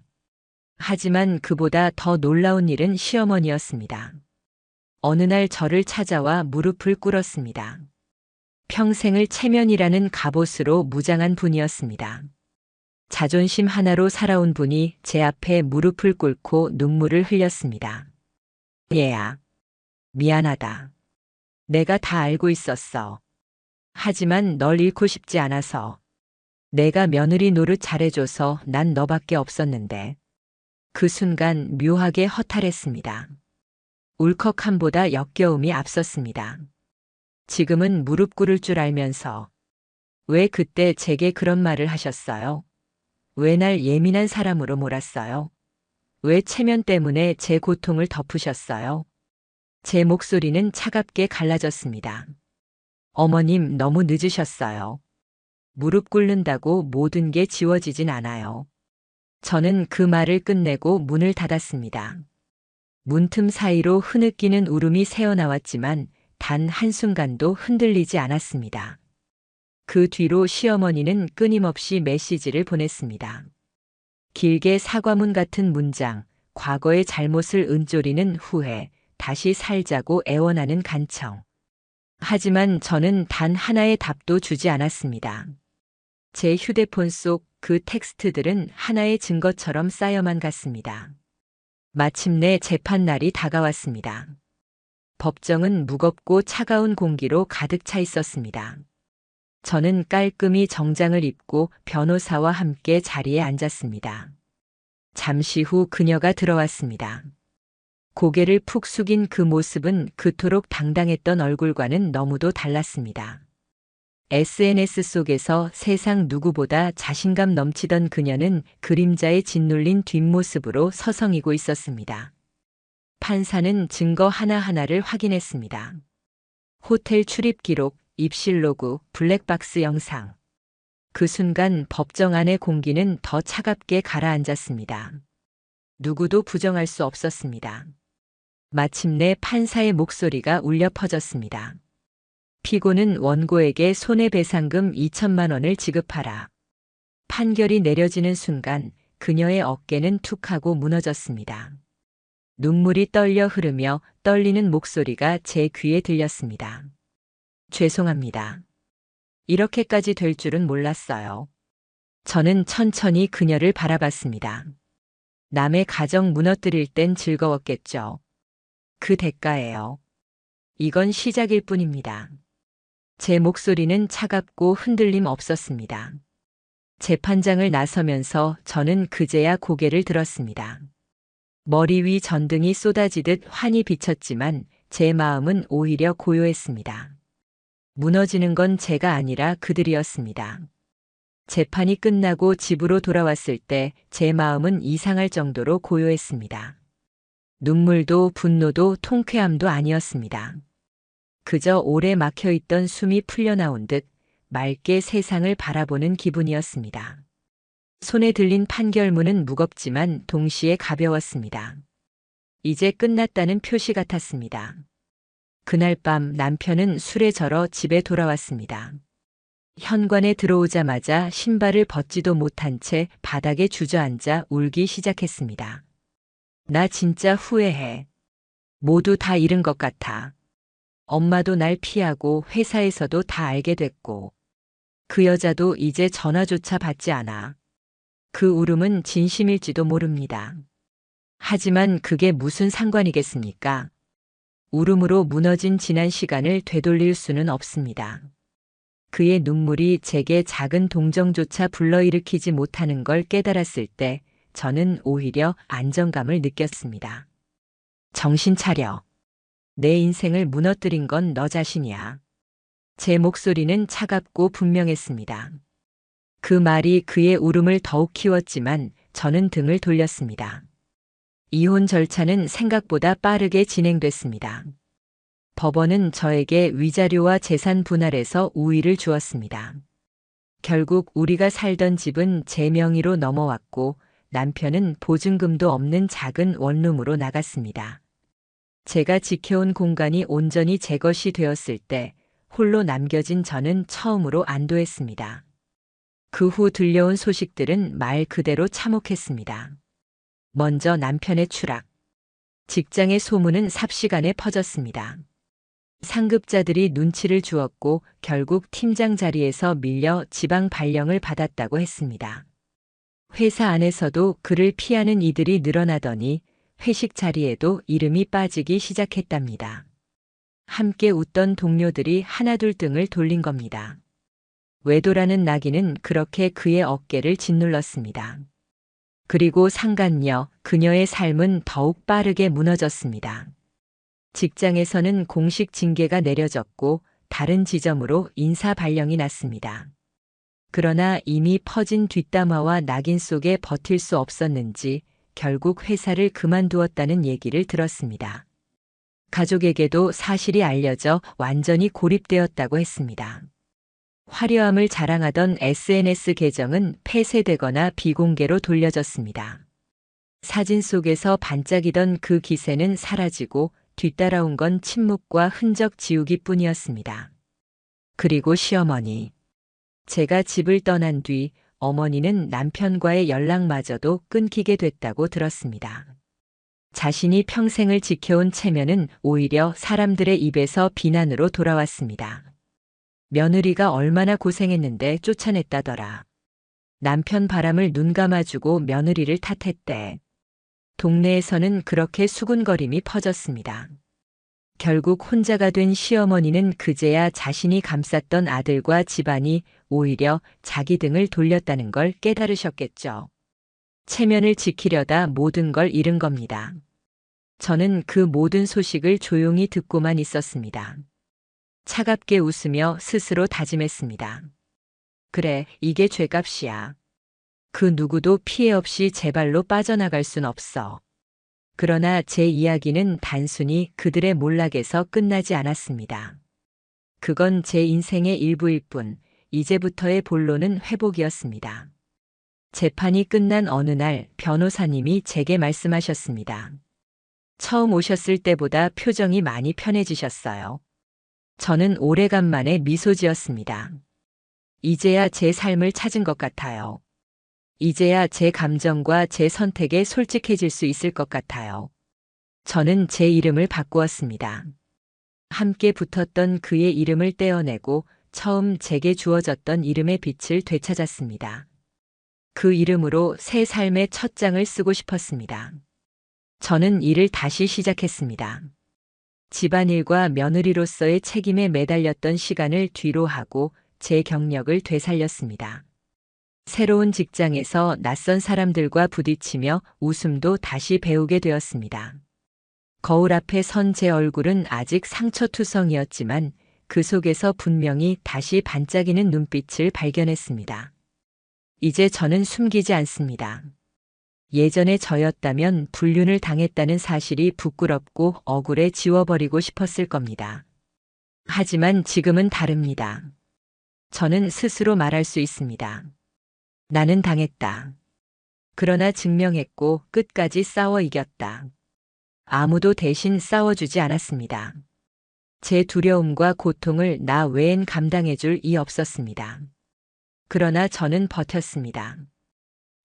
하지만 그보다 더 놀라운 일은 시어머니였습니다. 어느 날 저를 찾아와 무릎을 꿇었습니다. 평생을 체면이라는 갑옷으로 무장한 분이었습니다. 자존심 하나로 살아온 분이 제 앞에 무릎을 꿇고 눈물을 흘렸습니다. 얘야, 미안하다. 내가 다 알고 있었어. 하지만 널 잃고 싶지 않아서. 내가 며느리 노릇 잘해줘서 난 너밖에 없었는데. 그 순간 묘하게 허탈했습니다. 울컥함보다 역겨움이 앞섰습니다. 지금은 무릎 꿇을 줄 알면서 왜 그때 제게 그런 말을 하셨어요? 왜 날 예민한 사람으로 몰았어요? 왜 체면 때문에 제 고통을 덮으셨어요? 제 목소리는 차갑게 갈라졌습니다. 어머님, 너무 늦으셨어요. 무릎 꿇는다고 모든 게 지워지진 않아요. 저는 그 말을 끝내고 문을 닫았습니다. 문틈 사이로 흐느끼는 울음이 새어나왔지만 단 한순간도 흔들리지 않았습니다. 그 뒤로 시어머니는 끊임없이 메시지를 보냈습니다. 길게 사과문 같은 문장, 과거의 잘못을 은조리는 후회, 다시 살자고 애원하는 간청. 하지만 저는 단 하나의 답도 주지 않았습니다. 제 휴대폰 속 그 텍스트들은 하나의 증거처럼 쌓여만 갔습니다. 마침내 재판날이 다가왔습니다. 법정은 무겁고 차가운 공기로 가득 차 있었습니다. 저는 깔끔히 정장을 입고 변호사와 함께 자리에 앉았습니다. 잠시 후 그녀가 들어왔습니다. 고개를 푹 숙인 그 모습은 그토록 당당했던 얼굴과는 너무도 달랐습니다. SNS 속에서 세상 누구보다 자신감 넘치던 그녀는 그림자에 짓눌린 뒷모습으로 서성이고 있었습니다. 판사는 증거 하나하나를 확인했습니다. 호텔 출입 기록, 입실 로그, 블랙박스 영상. 그 순간 법정 안의 공기는 더 차갑게 가라앉았습니다. 누구도 부정할 수 없었습니다. 마침내 판사의 목소리가 울려 퍼졌습니다. 피고는 원고에게 손해배상금 2천만 원을 지급하라. 판결이 내려지는 순간 그녀의 어깨는 툭 하고 무너졌습니다. 눈물이 떨려 흐르며 떨리는 목소리가 제 귀에 들렸습니다. 죄송합니다. 이렇게까지 될 줄은 몰랐어요. 저는 천천히 그녀를 바라봤습니다. 남의 가정 무너뜨릴 땐 즐거웠겠죠. 그 대가예요. 이건 시작일 뿐입니다. 제 목소리는 차갑고 흔들림 없었습니다. 재판장을 나서면서 저는 그제야 고개를 들었습니다. 머리 위 전등이 쏟아지듯 환히 비쳤지만 제 마음은 오히려 고요했습니다. 무너지는 건 제가 아니라 그들이었습니다. 재판이 끝나고 집으로 돌아왔을 때 제 마음은 이상할 정도로 고요했습니다. 눈물도 분노도 통쾌함도 아니었습니다. 그저 오래 막혀있던 숨이 풀려나온 듯 맑게 세상을 바라보는 기분이었습니다. 손에 들린 판결문은 무겁지만 동시에 가벼웠습니다. 이제 끝났다는 표시 같았습니다. 그날 밤 남편은 술에 절어 집에 돌아왔습니다. 현관에 들어오자마자 신발을 벗지도 못한 채 바닥에 주저앉아 울기 시작했습니다. 나 진짜 후회해. 모두 다 잃은 것 같아. 엄마도 날 피하고 회사에서도 다 알게 됐고. 그 여자도 이제 전화조차 받지 않아. 그 울음은 진심일지도 모릅니다. 하지만 그게 무슨 상관이겠습니까? 울음으로 무너진 지난 시간을 되돌릴 수는 없습니다. 그의 눈물이 제게 작은 동정조차 불러일으키지 못하는 걸 깨달았을 때 저는 오히려 안정감을 느꼈습니다. 정신 차려. 내 인생을 무너뜨린 건 너 자신이야. 제 목소리는 차갑고 분명했습니다. 그 말이 그의 울음을 더욱 키웠지만 저는 등을 돌렸습니다. 이혼 절차는 생각보다 빠르게 진행됐습니다. 법원은 저에게 위자료와 재산 분할에서 우위를 주었습니다. 결국 우리가 살던 집은 제 명의로 넘어왔고 남편은 보증금도 없는 작은 원룸으로 나갔습니다. 제가 지켜온 공간이 온전히 제 것이 되었을 때 홀로 남겨진 저는 처음으로 안도했습니다. 그 후 들려온 소식들은 말 그대로 참혹했습니다. 먼저 남편의 추락. 직장의 소문은 삽시간에 퍼졌습니다. 상급자들이 눈치를 주었고 결국 팀장 자리에서 밀려 지방 발령을 받았다고 했습니다. 회사 안에서도 그를 피하는 이들이 늘어나더니 회식 자리에도 이름이 빠지기 시작했답니다. 함께 웃던 동료들이 하나둘 등을 돌린 겁니다. 외도라는 나귀는 그렇게 그의 어깨를 짓눌렀습니다. 그리고 상간녀, 그녀의 삶은 더욱 빠르게 무너졌습니다. 직장에서는 공식 징계가 내려졌고 다른 지점으로 인사 발령이 났습니다. 그러나 이미 퍼진 뒷담화와 낙인 속에 버틸 수 없었는지 결국 회사를 그만두었다는 얘기를 들었습니다. 가족에게도 사실이 알려져 완전히 고립되었다고 했습니다. 화려함을 자랑하던 SNS 계정은 폐쇄되거나 비공개로 돌려졌습니다. 사진 속에서 반짝이던 그 기세는 사라지고 뒤따라온 건 침묵과 흔적 지우기 뿐이었습니다. 그리고 시어머니. 제가 집을 떠난 뒤 어머니는 남편과의 연락마저도 끊기게 됐다고 들었습니다. 자신이 평생을 지켜온 체면은 오히려 사람들의 입에서 비난으로 돌아왔습니다. 며느리가 얼마나 고생했는데 쫓아냈다더라. 남편 바람을 눈 감아주고 며느리를 탓했대. 동네에서는 그렇게 수군거림이 퍼졌습니다. 결국 혼자가 된 시어머니는 그제야 자신이 감쌌던 아들과 집안이 오히려 자기 등을 돌렸다는 걸 깨달으셨겠죠. 체면을 지키려다 모든 걸 잃은 겁니다. 저는 그 모든 소식을 조용히 듣고만 있었습니다. 차갑게 웃으며 스스로 다짐했습니다. 그래, 이게 죗값이야. 그 누구도 피해 없이 제 발로 빠져나갈 순 없어. 그러나 제 이야기는 단순히 그들의 몰락에서 끝나지 않았습니다. 그건 제 인생의 일부일 뿐, 이제부터의 본론은 회복이었습니다. 재판이 끝난 어느 날 변호사님이 제게 말씀하셨습니다. 처음 오셨을 때보다 표정이 많이 편해지셨어요. 저는 오래간만에 미소 지었습니다. 이제야 제 삶을 찾은 것 같아요. 이제야 제 감정과 제 선택에 솔직해질 수 있을 것 같아요. 저는 제 이름을 바꾸었습니다. 함께 붙었던 그의 이름을 떼어내고 처음 제게 주어졌던 이름의 빛을 되찾았습니다. 그 이름으로 새 삶의 첫 장을 쓰고 싶었습니다. 저는 일을 다시 시작했습니다. 집안일과 며느리로서의 책임에 매달렸던 시간을 뒤로 하고 제 경력을 되살렸습니다. 새로운 직장에서 낯선 사람들과 부딪히며 웃음도 다시 배우게 되었습니다. 거울 앞에 선 제 얼굴은 아직 상처투성이었지만 그 속에서 분명히 다시 반짝이는 눈빛을 발견했습니다. 이제 저는 숨기지 않습니다. 예전의 저였다면 불륜을 당했다는 사실이 부끄럽고 억울해 지워버리고 싶었을 겁니다. 하지만 지금은 다릅니다. 저는 스스로 말할 수 있습니다. 나는 당했다. 그러나 증명했고 끝까지 싸워 이겼다. 아무도 대신 싸워주지 않았습니다. 제 두려움과 고통을 나 외엔 감당해줄 이 없었습니다. 그러나 저는 버텼습니다.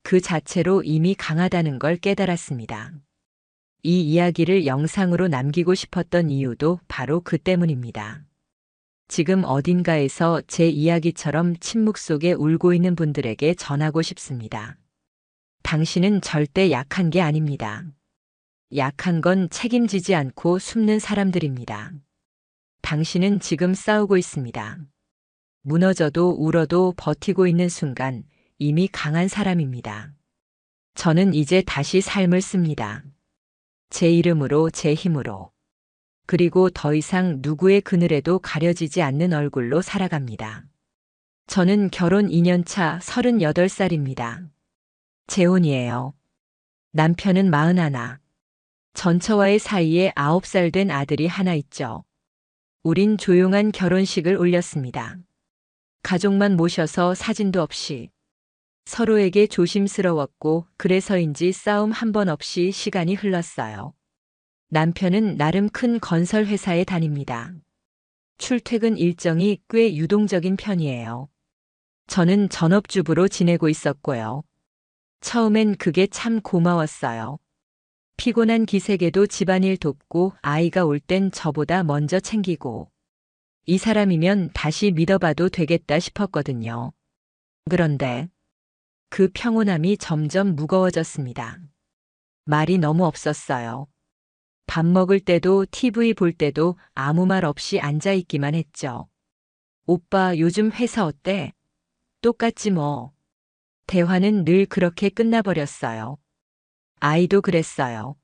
그 자체로 이미 강하다는 걸 깨달았습니다. 이 이야기를 영상으로 남기고 싶었던 이유도 바로 그 때문입니다. 지금 어딘가에서 제 이야기처럼 침묵 속에 울고 있는 분들에게 전하고 싶습니다. 당신은 절대 약한 게 아닙니다. 약한 건 책임지지 않고 숨는 사람들입니다. 당신은 지금 싸우고 있습니다. 무너져도 울어도 버티고 있는 순간 이미 강한 사람입니다. 저는 이제 다시 삶을 씁니다. 제 이름으로, 제 힘으로. 그리고 더 이상 누구의 그늘에도 가려지지 않는 얼굴로 살아갑니다. 저는 결혼 2년차 38살입니다. 재혼이에요. 남편은 41. 전처와의 사이에 9살 된 아들이 하나 있죠. 우린 조용한 결혼식을 올렸습니다. 가족만 모셔서 사진도 없이. 서로에게 조심스러웠고 그래서인지 싸움 한 번 없이 시간이 흘렀어요. 남편은 나름 큰 건설 회사에 다닙니다. 출퇴근 일정이 꽤 유동적인 편이에요. 저는 전업주부로 지내고 있었고요. 처음엔 그게 참 고마웠어요. 피곤한 기색에도 집안일 돕고 아이가 올 땐 저보다 먼저 챙기고 이 사람이면 다시 믿어봐도 되겠다 싶었거든요. 그런데 그 평온함이 점점 무거워졌습니다. 말이 너무 없었어요. 밥 먹을 때도 TV 볼 때도 아무 말 없이 앉아있기만 했죠. 오빠 요즘 회사 어때? 똑같지 뭐. 대화는 늘 그렇게 끝나버렸어요. 아이도 그랬어요.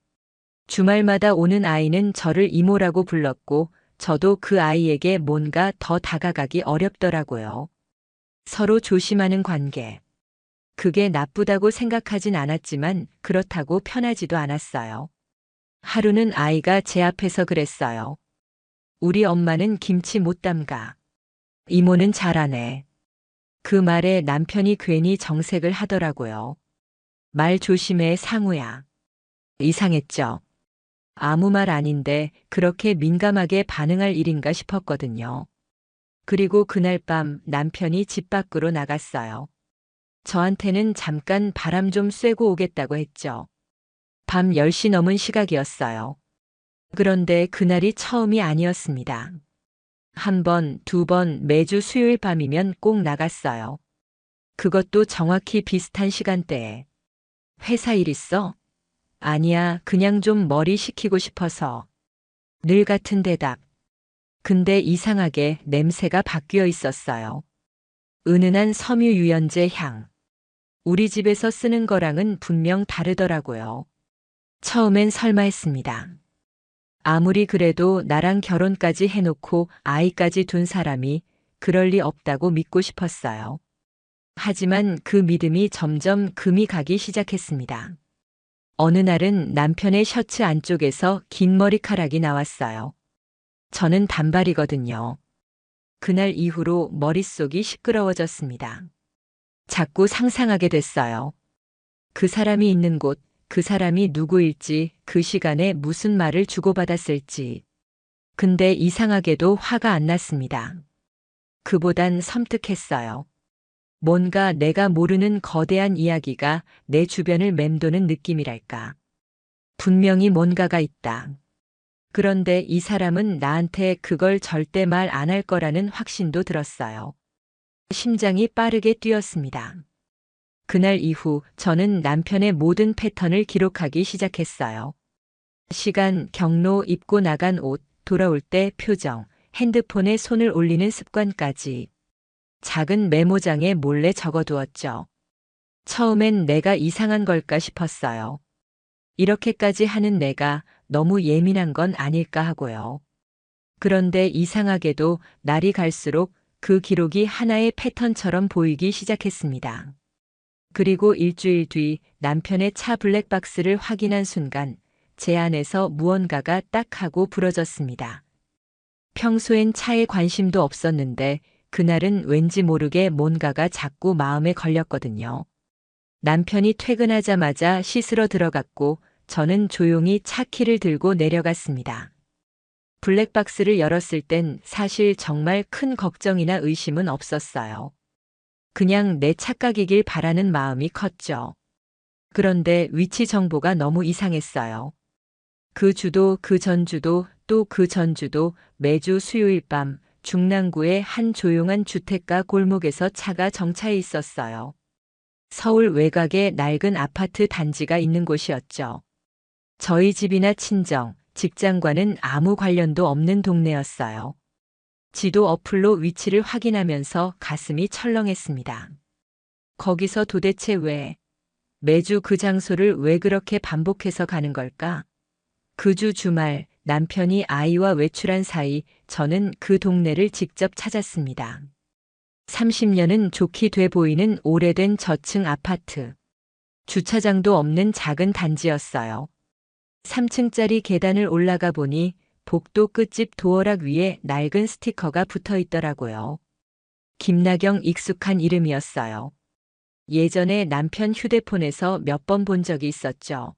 주말마다 오는 아이는 저를 이모라고 불렀고 저도 그 아이에게 뭔가 더 다가가기 어렵더라고요. 서로 조심하는 관계. 그게 나쁘다고 생각하진 않았지만 그렇다고 편하지도 않았어요. 하루는 아이가 제 앞에서 그랬어요. 우리 엄마는 김치 못 담가. 이모는 잘하네. 그 말에 남편이 괜히 정색을 하더라고요. 말 조심해, 상우야. 이상했죠. 아무 말 아닌데 그렇게 민감하게 반응할 일인가 싶었거든요. 그리고 그날 밤 남편이 집 밖으로 나갔어요. 저한테는 잠깐 바람 좀 쐬고 오겠다고 했죠. 밤 10시 넘은 시각이었어요. 그런데 그날이 처음이 아니었습니다. 한 번, 두 번 매주 수요일 밤이면 꼭 나갔어요. 그것도 정확히 비슷한 시간대에. 회사 일 있어? 아니야, 그냥 좀 머리 식히고 싶어서. 늘 같은 대답. 근데 이상하게 냄새가 바뀌어 있었어요. 은은한 섬유 유연제 향. 우리 집에서 쓰는 거랑은 분명 다르더라고요. 처음엔 설마 했습니다. 아무리 그래도 나랑 결혼까지 해놓고 아이까지 둔 사람이 그럴 리 없다고 믿고 싶었어요. 하지만 그 믿음이 점점 금이 가기 시작했습니다. 어느 날은 남편의 셔츠 안쪽에서 긴 머리카락이 나왔어요. 저는 단발이거든요. 그날 이후로 머릿속이 시끄러워졌습니다. 자꾸 상상하게 됐어요. 그 사람이 있는 곳, 그 사람이 누구일지, 그 시간에 무슨 말을 주고받았을지. 근데 이상하게도 화가 안 났습니다. 그보단 섬뜩했어요. 뭔가 내가 모르는 거대한 이야기가 내 주변을 맴도는 느낌이랄까. 분명히 뭔가가 있다. 그런데 이 사람은 나한테 그걸 절대 말 안 할 거라는 확신도 들었어요. 심장이 빠르게 뛰었습니다. 그날 이후 저는 남편의 모든 패턴을 기록하기 시작했어요. 시간, 경로, 입고 나간 옷, 돌아올 때 표정, 핸드폰에 손을 올리는 습관까지. 작은 메모장에 몰래 적어두었죠. 처음엔 내가 이상한 걸까 싶었어요. 이렇게까지 하는 내가 너무 예민한 건 아닐까 하고요. 그런데 이상하게도 날이 갈수록 그 기록이 하나의 패턴처럼 보이기 시작했습니다. 그리고 일주일 뒤 남편의 차 블랙박스를 확인한 순간 제 안에서 무언가가 딱 하고 부러졌습니다. 평소엔 차에 관심도 없었는데 그날은 왠지 모르게 뭔가가 자꾸 마음에 걸렸거든요. 남편이 퇴근하자마자 씻으러 들어갔고 저는 조용히 차 키를 들고 내려갔습니다. 블랙박스를 열었을 땐 사실 정말 큰 걱정이나 의심은 없었어요. 그냥 내 착각이길 바라는 마음이 컸죠. 그런데 위치 정보가 너무 이상했어요. 그 주도, 그 전주도, 또 그 전주도 매주 수요일 밤 중랑구의 한 조용한 주택가 골목에서 차가 정차해 있었어요. 서울 외곽의 낡은 아파트 단지가 있는 곳이었죠. 저희 집이나 친정, 직장과는 아무 관련도 없는 동네였어요. 지도 어플로 위치를 확인하면서 가슴이 철렁했습니다. 거기서 도대체 왜, 매주 그 장소를 왜 그렇게 반복해서 가는 걸까? 그 주 주말 남편이 아이와 외출한 사이 저는 그 동네를 직접 찾았습니다. 30년은 좋게 돼 보이는 오래된 저층 아파트. 주차장도 없는 작은 단지였어요. 3층짜리 계단을 올라가 보니 복도 끝집 도어락 위에 낡은 스티커가 붙어 있더라고요. 김나경, 익숙한 이름이었어요. 예전에 남편 휴대폰에서 몇 번 본 적이 있었죠.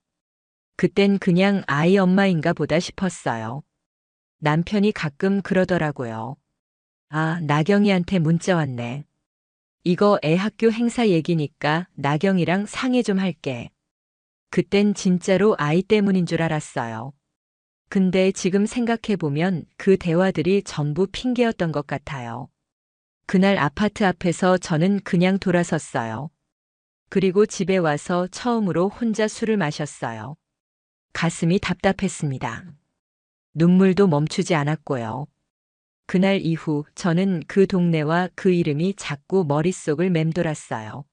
그땐 그냥 아이 엄마인가 보다 싶었어요. 남편이 가끔 그러더라고요. 아, 나경이한테 문자 왔네. 이거 애 학교 행사 얘기니까 나경이랑 상의 좀 할게. 그땐 진짜로 아이 때문인 줄 알았어요. 근데 지금 생각해보면 그 대화들이 전부 핑계였던 것 같아요. 그날 아파트 앞에서 저는 그냥 돌아섰어요. 그리고 집에 와서 처음으로 혼자 술을 마셨어요. 가슴이 답답했습니다. 눈물도 멈추지 않았고요. 그날 이후 저는 그 동네와 그 이름이 자꾸 머릿속을 맴돌았어요.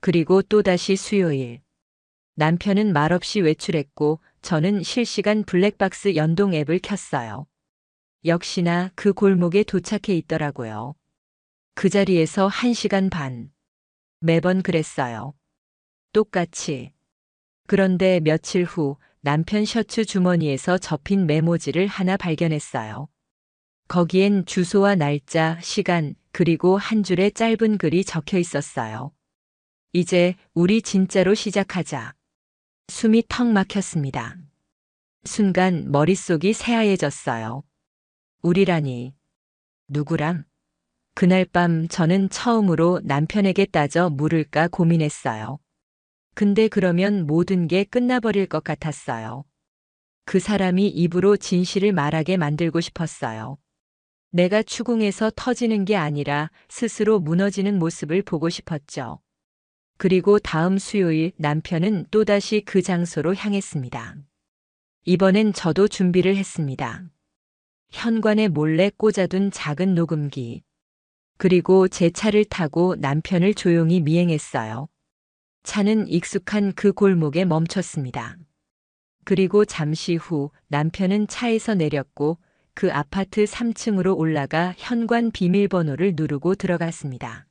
그리고 또다시 수요일. 남편은 말없이 외출했고 저는 실시간 블랙박스 연동 앱을 켰어요. 역시나 그 골목에 도착해 있더라고요. 그 자리에서 1시간 반. 매번 그랬어요. 똑같이. 그런데 며칠 후 남편 셔츠 주머니에서 접힌 메모지를 하나 발견했어요. 거기엔 주소와 날짜, 시간, 그리고 한 줄의 짧은 글이 적혀 있었어요. 이제 우리 진짜로 시작하자. 숨이 턱 막혔습니다. 순간 머릿속이 새하얘졌어요. 우리라니. 누구랑? 그날 밤 저는 처음으로 남편에게 따져 물을까 고민했어요. 근데 그러면 모든 게 끝나버릴 것 같았어요. 그 사람이 입으로 진실을 말하게 만들고 싶었어요. 내가 추궁해서 터지는 게 아니라 스스로 무너지는 모습을 보고 싶었죠. 그리고 다음 수요일 남편은 또다시 그 장소로 향했습니다. 이번엔 저도 준비를 했습니다. 현관에 몰래 꽂아둔 작은 녹음기. 그리고 제 차를 타고 남편을 조용히 미행했어요. 차는 익숙한 그 골목에 멈췄습니다. 그리고 잠시 후 남편은 차에서 내렸고 그 아파트 3층으로 올라가 현관 비밀번호를 누르고 들어갔습니다.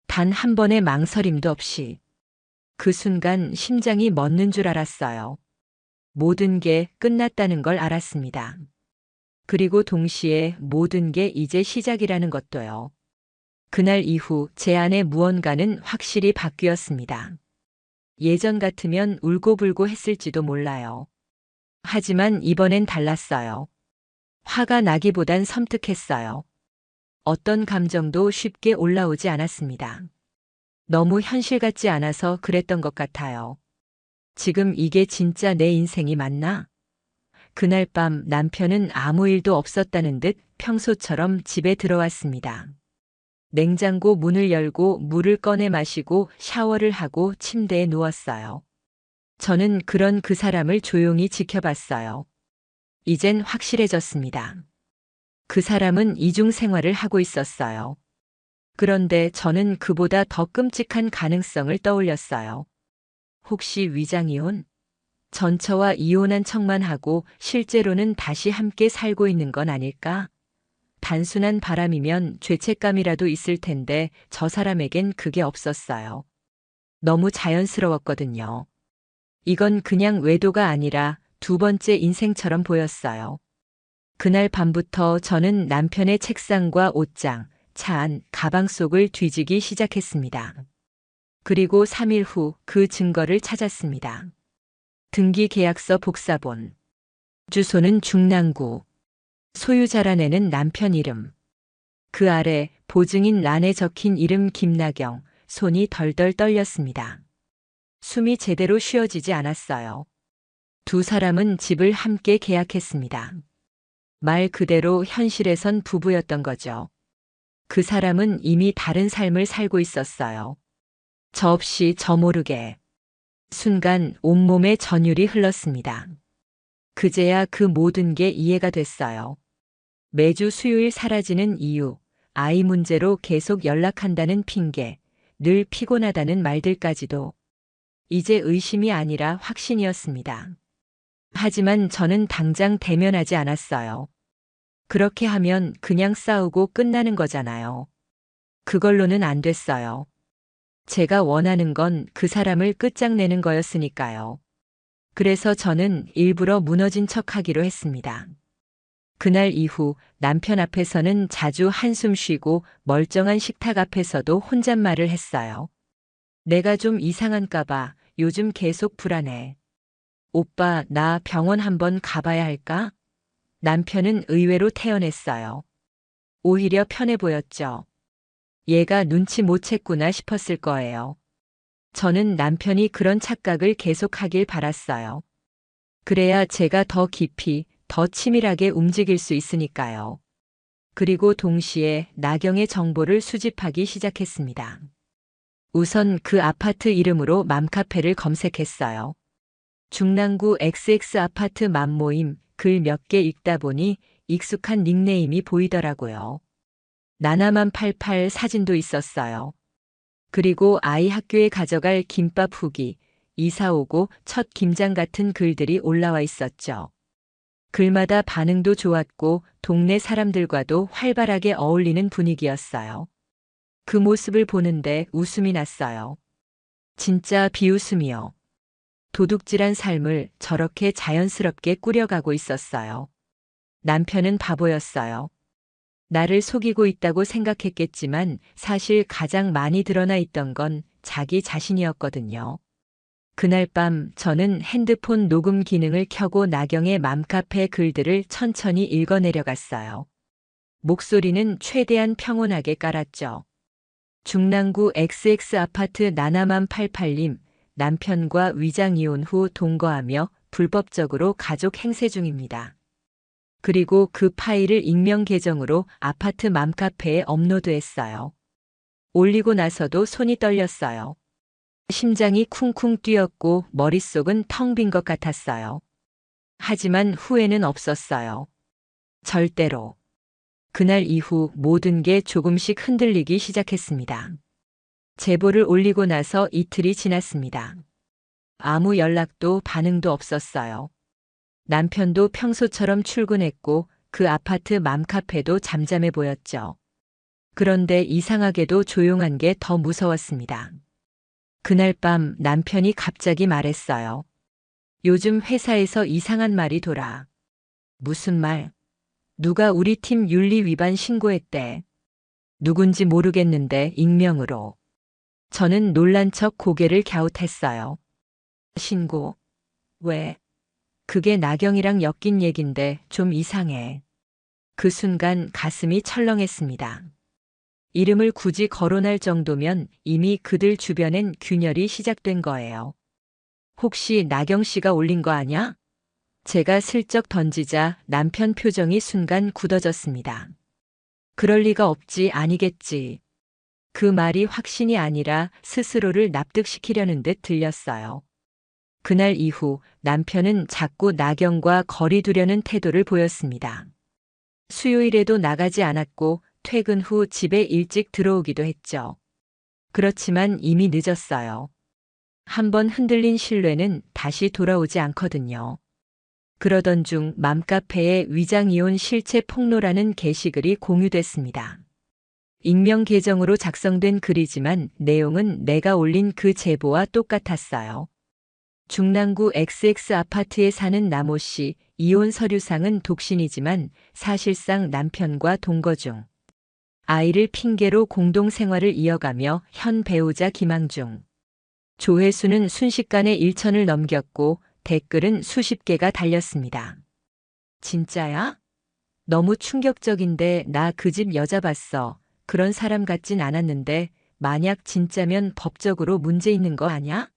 단 한 번의 망설임도 없이. 그 순간 심장이 멎는 줄 알았어요. 모든 게 끝났다는 걸 알았습니다. 그리고 동시에 모든 게 이제 시작이라는 것도요. 그날 이후 제 안에 무언가는 확실히 바뀌었습니다. 예전 같으면 울고불고 했을지도 몰라요. 하지만 이번엔 달랐어요. 화가 나기보단 섬뜩했어요. 어떤 감정도 쉽게 올라오지 않았습니다. 너무 현실 같지 않아서 그랬던 것 같아요. 지금 이게 진짜 내 인생이 맞나? 그날 밤 남편은 아무 일도 없었다는 듯 평소처럼 집에 들어왔습니다. 냉장고 문을 열고 물을 꺼내 마시고 샤워를 하고 침대에 누웠어요. 저는 그런 그 사람을 조용히 지켜봤어요. 이젠 확실해졌습니다. 그 사람은 이중 생활을 하고 있었어요. 그런데 저는 그보다 더 끔찍한 가능성을 떠올렸어요. 혹시 위장이혼? 전처와 이혼한 척만 하고 실제로는 다시 함께 살고 있는 건 아닐까? 단순한 바람이면 죄책감이라도 있을 텐데 저 사람에겐 그게 없었어요. 너무 자연스러웠거든요. 이건 그냥 외도가 아니라 두 번째 인생처럼 보였어요. 그날 밤부터 저는 남편의 책상과 옷장, 차 안, 가방 속을 뒤지기 시작했습니다. 그리고 3일 후 그 증거를 찾았습니다. 등기 계약서 복사본. 주소는 중랑구. 소유자란에는 남편 이름. 그 아래 보증인 란에 적힌 이름 김나경. 손이 덜덜 떨렸습니다. 숨이 제대로 쉬어지지 않았어요. 두 사람은 집을 함께 계약했습니다. 말 그대로 현실에선 부부였던 거죠. 그 사람은 이미 다른 삶을 살고 있었어요. 저 없이 저 모르게. 순간 온몸에 전율이 흘렀습니다. 그제야 그 모든 게 이해가 됐어요. 매주 수요일 사라지는 이유, 아이 문제로 계속 연락한다는 핑계, 늘 피곤하다는 말들까지도. 이제 의심이 아니라 확신이었습니다. 하지만 저는 당장 대면하지 않았어요. 그렇게 하면 그냥 싸우고 끝나는 거잖아요. 그걸로는 안 됐어요. 제가 원하는 건 그 사람을 끝장내는 거였으니까요. 그래서 저는 일부러 무너진 척하기로 했습니다. 그날 이후 남편 앞에서는 자주 한숨 쉬고 멀쩡한 식탁 앞에서도 혼잣말을 했어요. 내가 좀 이상한가 봐. 요즘 계속 불안해. 오빠, 나 병원 한번 가봐야 할까? 남편은 의외로 태연했어요. 오히려 편해 보였죠. 얘가 눈치 못 챘구나 싶었을 거예요. 저는 남편이 그런 착각을 계속하길 바랐어요. 그래야 제가 더 깊이, 더 치밀하게 움직일 수 있으니까요. 그리고 동시에 나경의 정보를 수집하기 시작했습니다. 우선 그 아파트 이름으로 맘카페를 검색했어요. 중랑구 XX 아파트 맘모임 글 몇 개 읽다 보니 익숙한 닉네임이 보이더라고요. 나나만 88 사진도 있었어요. 그리고 아이 학교에 가져갈 김밥 후기, 이사 오고 첫 김장 같은 글들이 올라와 있었죠. 글마다 반응도 좋았고 동네 사람들과도 활발하게 어울리는 분위기였어요. 그 모습을 보는데 웃음이 났어요. 진짜 비웃음이요. 도둑질한 삶을 저렇게 자연스럽게 꾸려가고 있었어요. 남편은 바보였어요. 나를 속이고 있다고 생각했겠지만 사실 가장 많이 드러나 있던 건 자기 자신이었거든요. 그날 밤 저는 핸드폰 녹음 기능을 켜고 나경의 맘카페 글들을 천천히 읽어내려갔어요. 목소리는 최대한 평온하게 깔았죠. 중랑구 XX 아파트 나나만 88님, 남편과 위장 이혼 후 동거하며 불법적으로 가족 행세 중입니다. 그리고 그 파일을 익명 계정으로 아파트 맘카페에 업로드했어요. 올리고 나서도 손이 떨렸어요. 심장이 쿵쿵 뛰었고 머릿속은 텅 빈 것 같았어요. 하지만 후회는 없었어요. 절대로. 그날 이후 모든 게 조금씩 흔들리기 시작했습니다. 제보를 올리고 나서 이틀이 지났습니다. 아무 연락도 반응도 없었어요. 남편도 평소처럼 출근했고 그 아파트 맘카페도 잠잠해 보였죠. 그런데 이상하게도 조용한 게 더 무서웠습니다. 그날 밤 남편이 갑자기 말했어요. 요즘 회사에서 이상한 말이 돌아. 무슨 말? 누가 우리 팀 윤리 위반 신고했대. 누군지 모르겠는데 익명으로. 저는 놀란 척 고개를 갸웃했어요. 신고? 왜? 그게 나경이랑 엮인 얘긴데 좀 이상해. 그 순간 가슴이 철렁했습니다. 이름을 굳이 거론할 정도면 이미 그들 주변엔 균열이 시작된 거예요. 혹시 나경 씨가 올린 거 아냐? 제가 슬쩍 던지자 남편 표정이 순간 굳어졌습니다. 그럴 리가 없지, 아니겠지. 그 말이 확신이 아니라 스스로를 납득시키려는 듯 들렸어요. 그날 이후 남편은 자꾸 나경과 거리 두려는 태도를 보였습니다. 수요일에도 나가지 않았고 퇴근 후 집에 일찍 들어오기도 했죠. 그렇지만 이미 늦었어요. 한번 흔들린 신뢰는 다시 돌아오지 않거든요. 그러던 중 맘카페에 위장이혼 실체 폭로라는 게시글이 공유됐습니다. 익명 계정으로 작성된 글이지만 내용은 내가 올린 그 제보와 똑같았어요. 중랑구 XX 아파트에 사는 남모 씨, 이혼 서류상은 독신이지만 사실상 남편과 동거 중. 아이를 핑계로 공동생활을 이어가며 현 배우자 기망 중. 조회수는 순식간에 1천을 넘겼고 댓글은 수십 개가 달렸습니다. 진짜야? 너무 충격적인데 나 그 집 여자 봤어. 그런 사람 같진 않았는데 만약 진짜면 법적으로 문제 있는 거 아냐?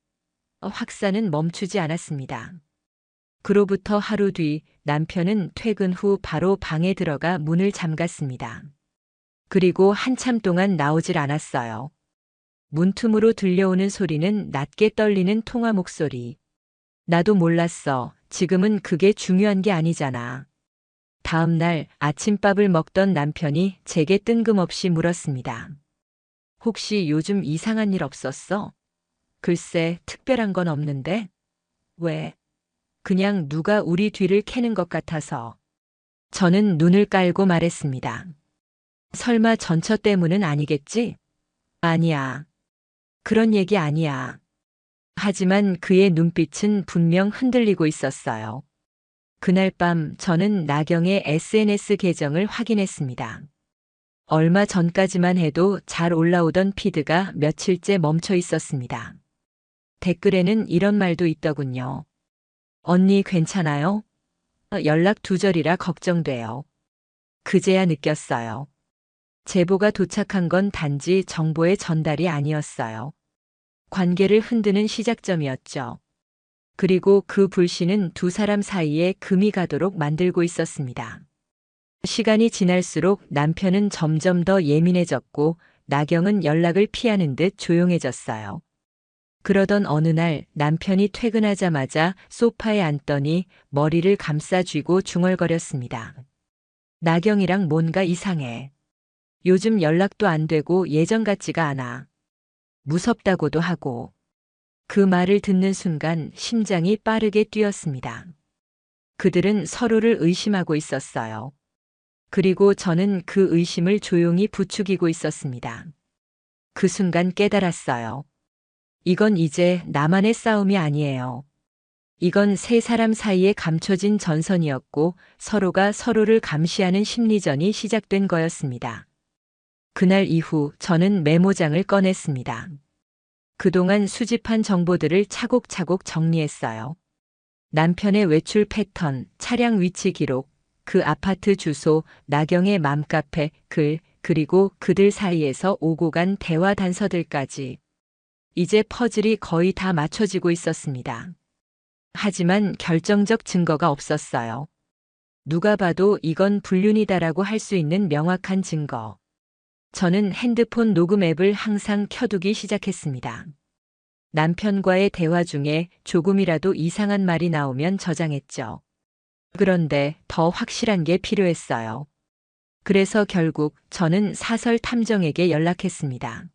확산은 멈추지 않았습니다. 그로부터 하루 뒤 남편은 퇴근 후 바로 방에 들어가 문을 잠갔습니다. 그리고 한참 동안 나오질 않았어요. 문틈으로 들려오는 소리는 낮게 떨리는 통화 목소리. 나도 몰랐어. 지금은 그게 중요한 게 아니잖아. 다음 날 아침밥을 먹던 남편이 제게 뜬금없이 물었습니다. 혹시 요즘 이상한 일 없었어? 글쎄, 특별한 건 없는데? 왜? 그냥 누가 우리 뒤를 캐는 것 같아서. 저는 눈을 깔고 말했습니다. 설마 전처 때문은 아니겠지? 아니야. 그런 얘기 아니야. 하지만 그의 눈빛은 분명 흔들리고 있었어요. 그날 밤 저는 나경의 SNS 계정을 확인했습니다. 얼마 전까지만 해도 잘 올라오던 피드가 며칠째 멈춰 있었습니다. 댓글에는 이런 말도 있더군요. 언니 괜찮아요? 연락 두절이라 걱정돼요. 그제야 느꼈어요. 제보가 도착한 건 단지 정보의 전달이 아니었어요. 관계를 흔드는 시작점이었죠. 그리고 그 불씨는 두 사람 사이에 금이 가도록 만들고 있었습니다. 시간이 지날수록 남편은 점점 더 예민해졌고 나경은 연락을 피하는 듯 조용해졌어요. 그러던 어느 날 남편이 퇴근하자마자 소파에 앉더니 머리를 감싸 쥐고 중얼거렸습니다. 나경이랑 뭔가 이상해. 요즘 연락도 안 되고 예전 같지가 않아. 무섭다고도 하고. 그 말을 듣는 순간 심장이 빠르게 뛰었습니다. 그들은 서로를 의심하고 있었어요. 그리고 저는 그 의심을 조용히 부추기고 있었습니다. 그 순간 깨달았어요. 이건 이제 나만의 싸움이 아니에요. 이건 세 사람 사이에 감춰진 전선이었고 서로가 서로를 감시하는 심리전이 시작된 거였습니다. 그날 이후 저는 메모장을 꺼냈습니다. 그동안 수집한 정보들을 차곡차곡 정리했어요. 남편의 외출 패턴, 차량 위치 기록, 그 아파트 주소, 나경의 맘카페 글, 그리고 그들 사이에서 오고 간 대화 단서들까지. 이제 퍼즐이 거의 다 맞춰지고 있었습니다. 하지만 결정적 증거가 없었어요. 누가 봐도 이건 불륜이다라고 할 수 있는 명확한 증거. 저는 핸드폰 녹음 앱을 항상 켜두기 시작했습니다. 남편과의 대화 중에 조금이라도 이상한 말이 나오면 저장했죠. 그런데 더 확실한 게 필요했어요. 그래서 결국 저는 사설 탐정에게 연락했습니다.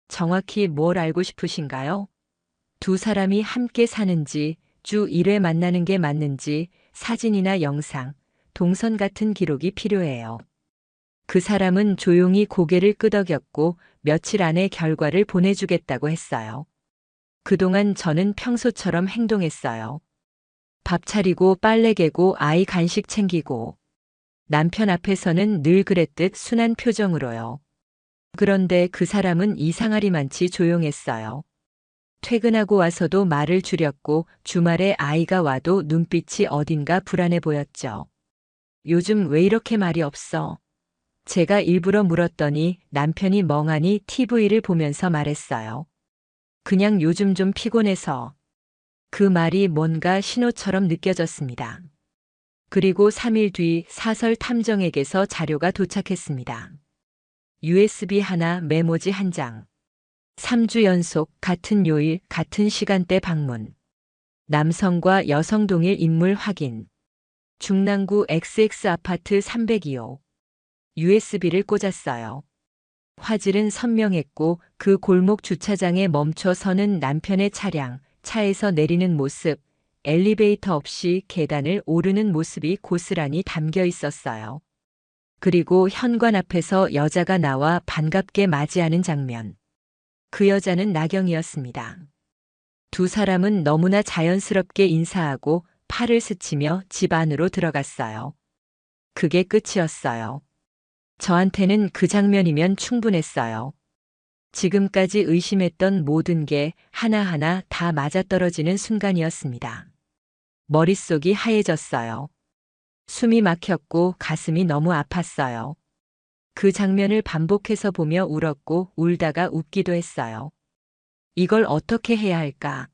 정확히 뭘 알고 싶으신가요? 두 사람이 함께 사는지, 주 1회 만나는 게 맞는지, 사진이나 영상, 동선 같은 기록이 필요해요. 그 사람은 조용히 고개를 끄덕였고 며칠 안에 결과를 보내주겠다고 했어요. 그동안 저는 평소처럼 행동했어요. 밥 차리고 빨래 개고 아이 간식 챙기고 남편 앞에서는 늘 그랬듯 순한 표정으로요. 그런데 그 사람은 이상하리만치 조용했어요. 퇴근하고 와서도 말을 줄였고 주말에 아이가 와도 눈빛이 어딘가 불안해 보였죠. 요즘 왜 이렇게 말이 없어? 제가 일부러 물었더니 남편이 멍하니 TV를 보면서 말했어요. 그냥 요즘 좀 피곤해서. 그 말이 뭔가 신호처럼 느껴졌습니다. 그리고 3일 뒤 사설 탐정에게서 자료가 도착했습니다. USB 하나, 메모지 한 장. 3주 연속 같은 요일, 같은 시간대 방문. 남성과 여성 동일 인물 확인. 중랑구 XX 아파트 302호. USB를 꽂았어요. 화질은 선명했고 그 골목 주차장에 멈춰 서는 남편의 차량, 차에서 내리는 모습, 엘리베이터 없이 계단을 오르는 모습이 고스란히 담겨 있었어요. 그리고 현관 앞에서 여자가 나와 반갑게 맞이하는 장면. 그 여자는 나경이었습니다. 두 사람은 너무나 자연스럽게 인사하고 팔을 스치며 집 안으로 들어갔어요. 그게 끝이었어요. 저한테는 그 장면이면 충분했어요. 지금까지 의심했던 모든 게 하나하나 다 맞아떨어지는 순간이었습니다. 머릿속이 하얘졌어요. 숨이 막혔고 가슴이 너무 아팠어요. 그 장면을 반복해서 보며 울었고 울다가 웃기도 했어요. 이걸 어떻게 해야 할까?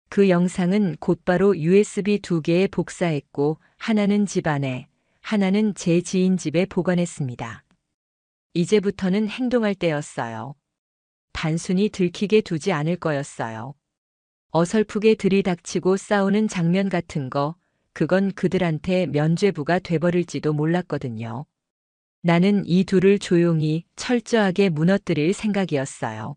그 영상은 곧바로 USB 2개에 복사했고 하나는 집 안에, 하나는 제 지인 집에 보관했습니다. 이제부터는 행동할 때였어요. 단순히 들키게 두지 않을 거였어요. 어설프게 들이닥치고 싸우는 장면 같은 거, 그건 그들한테 면죄부가 돼버릴지도 몰랐거든요. 나는 이 둘을 조용히 철저하게 무너뜨릴 생각이었어요.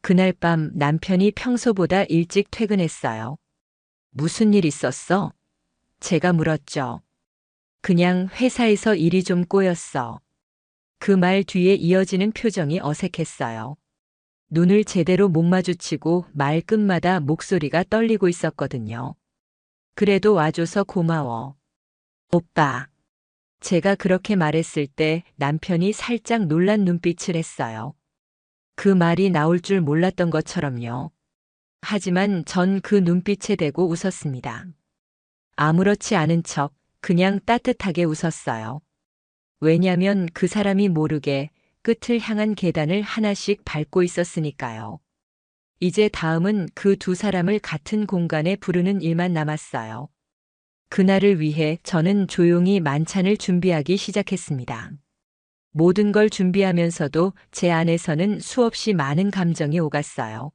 그날 밤 남편이 평소보다 일찍 퇴근했어요. 무슨 일 있었어? 제가 물었죠. 그냥 회사에서 일이 좀 꼬였어. 그 말 뒤에 이어지는 표정이 어색했어요. 눈을 제대로 못 마주치고 말 끝마다 목소리가 떨리고 있었거든요. 그래도 와줘서 고마워. 오빠. 제가 그렇게 말했을 때 남편이 살짝 놀란 눈빛을 했어요. 그 말이 나올 줄 몰랐던 것처럼요. 하지만 전 그 눈빛에 대고 웃었습니다. 아무렇지 않은 척 그냥 따뜻하게 웃었어요. 왜냐면 그 사람이 모르게 끝을 향한 계단을 하나씩 밟고 있었으니까요. 이제 다음은 그 두 사람을 같은 공간에 부르는 일만 남았어요. 그날을 위해 저는 조용히 만찬을 준비하기 시작했습니다. 모든 걸 준비하면서도 제 안에서는 수없이 많은 감정이 오갔어요.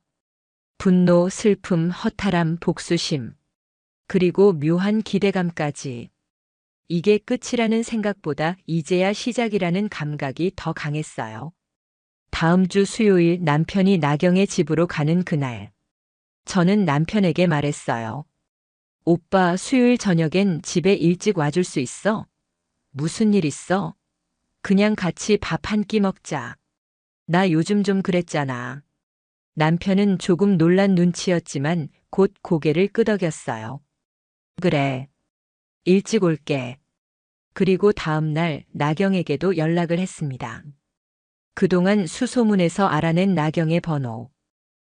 분노, 슬픔, 허탈함, 복수심. 그리고 묘한 기대감까지. 이게 끝이라는 생각보다 이제야 시작이라는 감각이 더 강했어요. 다음 주 수요일 남편이 나경의 집으로 가는 그날. 저는 남편에게 말했어요. 오빠 수요일 저녁엔 집에 일찍 와줄 수 있어? 무슨 일 있어? 그냥 같이 밥 한 끼 먹자. 나 요즘 좀 그랬잖아. 남편은 조금 놀란 눈치였지만 곧 고개를 끄덕였어요. 그래. 일찍 올게. 그리고 다음 날 나경에게도 연락을 했습니다. 그동안 수소문에서 알아낸 나경의 번호.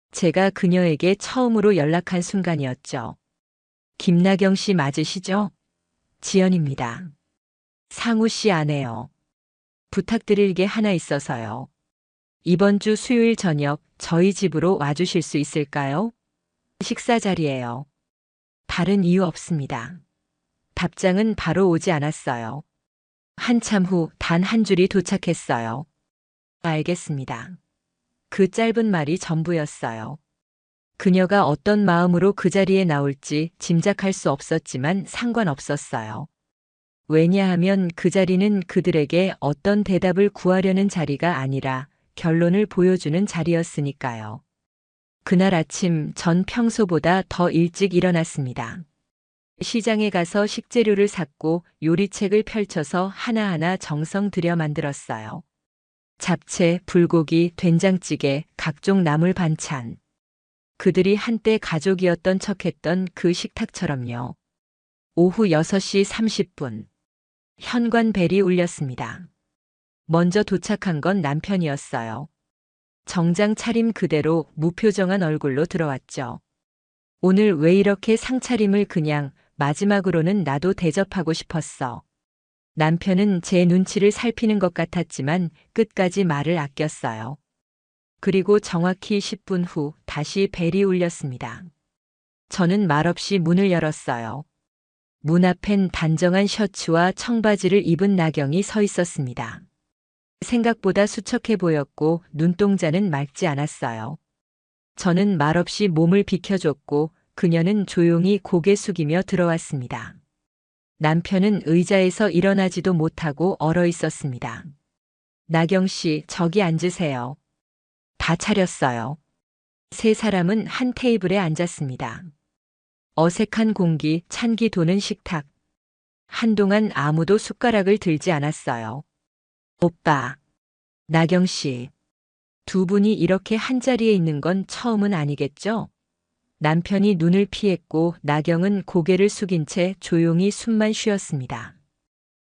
제가 그녀에게 처음으로 연락한 순간이었죠. 김나경 씨 맞으시죠? 지연입니다. 상우 씨 아내요. 부탁드릴 게 하나 있어서요. 이번 주 수요일 저녁 저희 집으로 와주실 수 있을까요? 식사 자리예요. 다른 이유 없습니다. 답장은 바로 오지 않았어요. 한참 후 단 한 줄이 도착했어요. 알겠습니다. 그 짧은 말이 전부였어요. 그녀가 어떤 마음으로 그 자리에 나올지 짐작할 수 없었지만 상관없었어요. 왜냐하면 그 자리는 그들에게 어떤 대답을 구하려는 자리가 아니라 결론을 보여주는 자리였으니까요. 그날 아침 전 평소보다 더 일찍 일어났습니다. 시장에 가서 식재료를 샀고 요리책을 펼쳐서 하나하나 정성 들여 만들었어요. 잡채, 불고기, 된장찌개, 각종 나물 반찬. 그들이 한때 가족이었던 척했던 그 식탁처럼요. 오후 6시 30분. 현관벨이 울렸습니다. 먼저 도착한 건 남편이었어요. 정장 차림 그대로 무표정한 얼굴로 들어왔죠. 오늘 왜 이렇게 상차림을 그냥 마지막으로는 나도 대접하고 싶었어. 남편은 제 눈치를 살피는 것 같았지만 끝까지 말을 아꼈어요. 그리고 정확히 10분 후 다시 벨이 울렸습니다. 저는 말없이 문을 열었어요. 문 앞엔 단정한 셔츠와 청바지를 입은 나경이 서 있었습니다. 생각보다 수척해 보였고 눈동자는 맑지 않았어요. 저는 말없이 몸을 비켜줬고 그녀는 조용히 고개 숙이며 들어왔습니다. 남편은 의자에서 일어나지도 못하고 얼어 있었습니다. 나경 씨, 저기 앉으세요. 다 차렸어요. 세 사람은 한 테이블에 앉았습니다. 어색한 공기, 찬기 도는 식탁. 한동안 아무도 숟가락을 들지 않았어요. 오빠, 나경 씨. 두 분이 이렇게 한자리에 있는 건 처음은 아니겠죠? 남편이 눈을 피했고 나경은 고개를 숙인 채 조용히 숨만 쉬었습니다.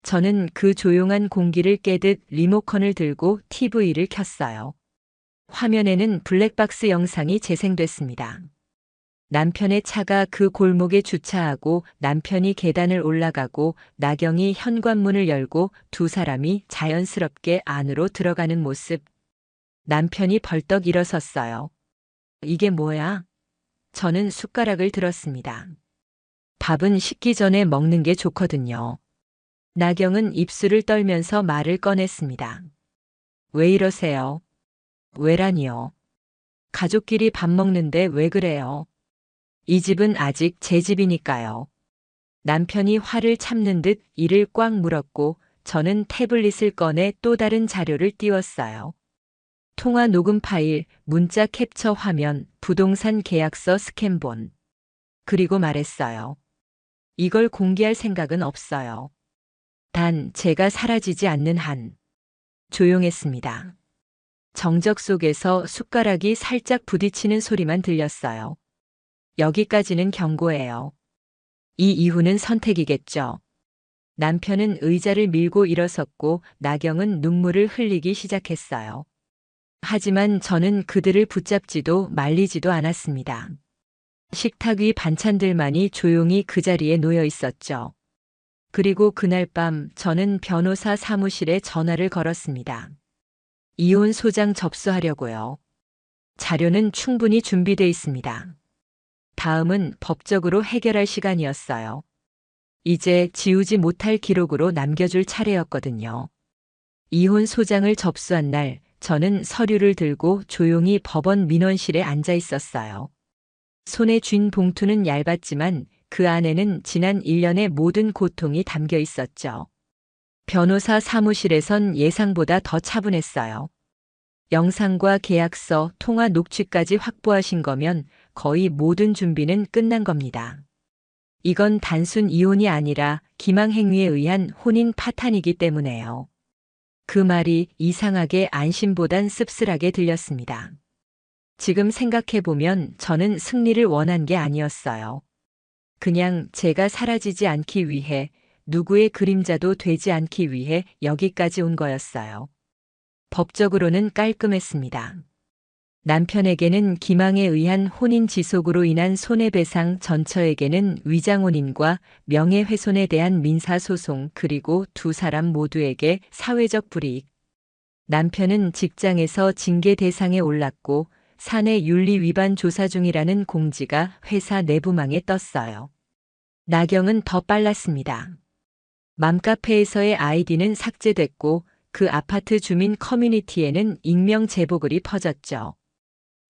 저는 그 조용한 공기를 깨듯 리모컨을 들고 TV를 켰어요. 화면에는 블랙박스 영상이 재생됐습니다. 남편의 차가 그 골목에 주차하고 남편이 계단을 올라가고 나경이 현관문을 열고 두 사람이 자연스럽게 안으로 들어가는 모습. 남편이 벌떡 일어섰어요. 이게 뭐야? 저는 숟가락을 들었습니다. 밥은 식기 전에 먹는 게 좋거든요. 나경은 입술을 떨면서 말을 꺼냈습니다. 왜 이러세요? 왜라니요? 가족끼리 밥 먹는데 왜 그래요? 이 집은 아직 제 집이니까요. 남편이 화를 참는 듯 이를 꽉 물었고 저는 태블릿을 꺼내 또 다른 자료를 띄웠어요. 통화 녹음 파일, 문자 캡처 화면, 부동산 계약서 스캔본. 그리고 말했어요. 이걸 공개할 생각은 없어요. 단 제가 사라지지 않는 한. 조용했습니다. 정적 속에서 숟가락이 살짝 부딪히는 소리만 들렸어요. 여기까지는 경고예요. 이 이후는 선택이겠죠. 남편은 의자를 밀고 일어섰고 나경은 눈물을 흘리기 시작했어요. 하지만 저는 그들을 붙잡지도 말리지도 않았습니다. 식탁 위 반찬들만이 조용히 그 자리에 놓여 있었죠. 그리고 그날 밤 저는 변호사 사무실에 전화를 걸었습니다. 이혼 소장 접수하려고요. 자료는 충분히 준비돼 있습니다. 다음은 법적으로 해결할 시간이었어요. 이제 지우지 못할 기록으로 남겨줄 차례였거든요. 이혼 소장을 접수한 날 저는 서류를 들고 조용히 법원 민원실에 앉아 있었어요. 손에 쥔 봉투는 얇았지만 그 안에는 지난 1년의 모든 고통이 담겨 있었죠. 변호사 사무실에선 예상보다 더 차분했어요. 영상과 계약서, 통화 녹취까지 확보하신 거면 거의 모든 준비는 끝난 겁니다. 이건 단순 이혼이 아니라 기망행위에 의한 혼인 파탄이기 때문에요. 그 말이 이상하게 안심보단 씁쓸하게 들렸습니다. 지금 생각해보면 저는 승리를 원한 게 아니었어요. 그냥 제가 사라지지 않기 위해, 누구의 그림자도 되지 않기 위해 여기까지 온 거였어요. 법적으로는 깔끔했습니다. 남편에게는 기망에 의한 혼인 지속으로 인한 손해배상, 전처에게는 위장혼인과 명예훼손에 대한 민사소송, 그리고 두 사람 모두에게 사회적 불이익. 남편은 직장에서 징계 대상에 올랐고 사내 윤리 위반 조사 중이라는 공지가 회사 내부망에 떴어요. 나경은 더 빨랐습니다. 맘카페에서의 아이디는 삭제됐고 그 아파트 주민 커뮤니티에는 익명 제보글이 퍼졌죠.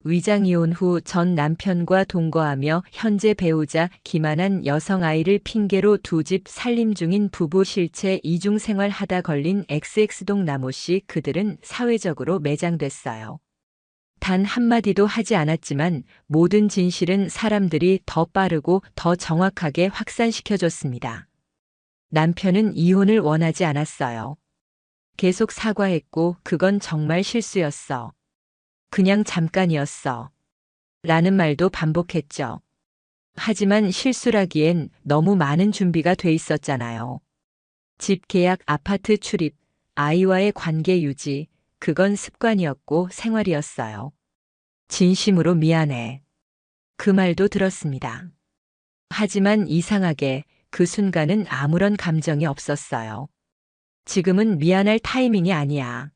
위장 이혼 후 전 남편과 동거하며 현재 배우자 김하난 여성 아이를 핑계로 두 집 살림 중인 부부 실체 이중 생활하다 걸린 XX동 남호 씨, 그들은 사회적으로 매장됐어요. 단 한마디도 하지 않았지만 모든 진실은 사람들이 더 빠르고 더 정확하게 확산시켜줬습니다. 남편은 이혼을 원하지 않았어요. 계속 사과했고 그건 정말 실수였어. 그냥 잠깐이었어. 라는 말도 반복했죠. 하지만 실수라기엔 너무 많은 준비가 돼 있었잖아요. 집 계약, 아파트 출입, 아이와의 관계 유지, 그건 습관이었고 생활이었어요. 진심으로 미안해. 그 말도 들었습니다. 하지만 이상하게 그 순간은 아무런 감정이 없었어요. 지금은 미안할 타이밍이 아니야.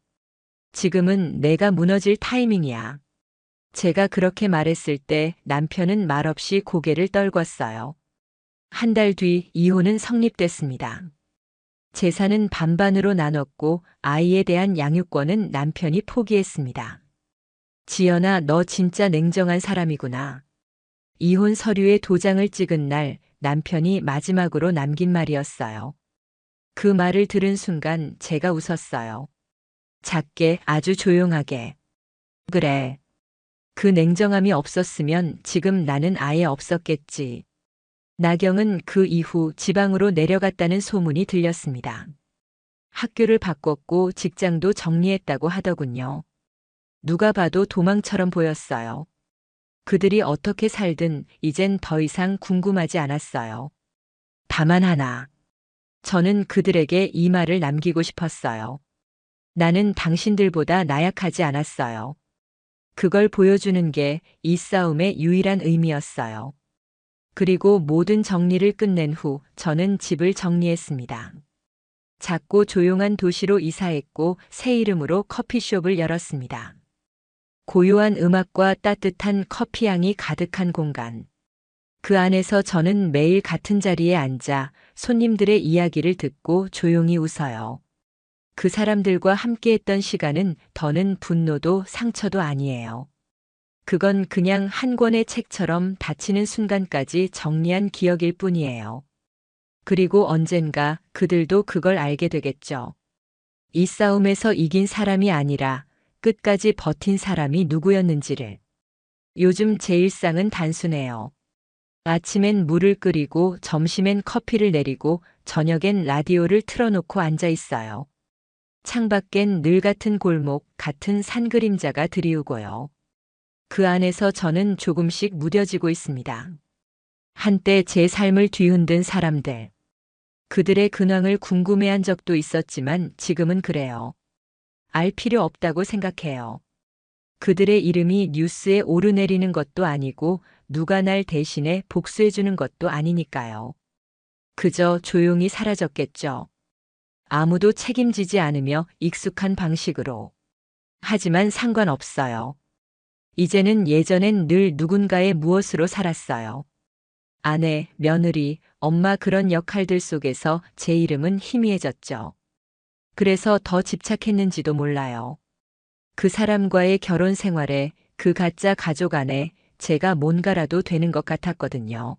지금은 내가 무너질 타이밍이야. 제가 그렇게 말했을 때 남편은 말없이 고개를 떨궜어요. 한 달 뒤 이혼은 성립됐습니다. 재산은 반반으로 나눴고 아이에 대한 양육권은 남편이 포기했습니다. 지연아, 너 진짜 냉정한 사람이구나. 이혼 서류에 도장을 찍은 날 남편이 마지막으로 남긴 말이었어요. 그 말을 들은 순간 제가 웃었어요. 작게, 아주 조용하게. 그래. 그 냉정함이 없었으면 지금 나는 아예 없었겠지. 나경은 그 이후 지방으로 내려갔다는 소문이 들렸습니다. 학교를 바꿨고 직장도 정리했다고 하더군요. 누가 봐도 도망처럼 보였어요. 그들이 어떻게 살든 이젠 더 이상 궁금하지 않았어요. 다만 하나. 저는 그들에게 이 말을 남기고 싶었어요. 나는 당신들보다 나약하지 않았어요. 그걸 보여주는 게 이 싸움의 유일한 의미였어요. 그리고 모든 정리를 끝낸 후 저는 집을 정리했습니다. 작고 조용한 도시로 이사했고 새 이름으로 커피숍을 열었습니다. 고요한 음악과 따뜻한 커피향이 가득한 공간. 그 안에서 저는 매일 같은 자리에 앉아 손님들의 이야기를 듣고 조용히 웃어요. 그 사람들과 함께했던 시간은 더는 분노도 상처도 아니에요. 그건 그냥 한 권의 책처럼 닫히는 순간까지 정리한 기억일 뿐이에요. 그리고 언젠가 그들도 그걸 알게 되겠죠. 이 싸움에서 이긴 사람이 아니라 끝까지 버틴 사람이 누구였는지를. 요즘 제 일상은 단순해요. 아침엔 물을 끓이고 점심엔 커피를 내리고 저녁엔 라디오를 틀어놓고 앉아 있어요. 창밖엔 늘 같은 골목, 같은 산 그림자가 드리우고요. 그 안에서 저는 조금씩 무뎌지고 있습니다. 한때 제 삶을 뒤흔든 사람들. 그들의 근황을 궁금해한 적도 있었지만 지금은 그래요. 알 필요 없다고 생각해요. 그들의 이름이 뉴스에 오르내리는 것도 아니고 누가 날 대신에 복수해주는 것도 아니니까요. 그저 조용히 사라졌겠죠. 아무도 책임지지 않으며 익숙한 방식으로. 하지만 상관없어요. 이제는 예전엔 늘 누군가의 무엇으로 살았어요. 아내, 며느리, 엄마, 그런 역할들 속에서 제 이름은 희미해졌죠. 그래서 더 집착했는지도 몰라요. 그 사람과의 결혼 생활에, 그 가짜 가족 안에 제가 뭔가라도 되는 것 같았거든요.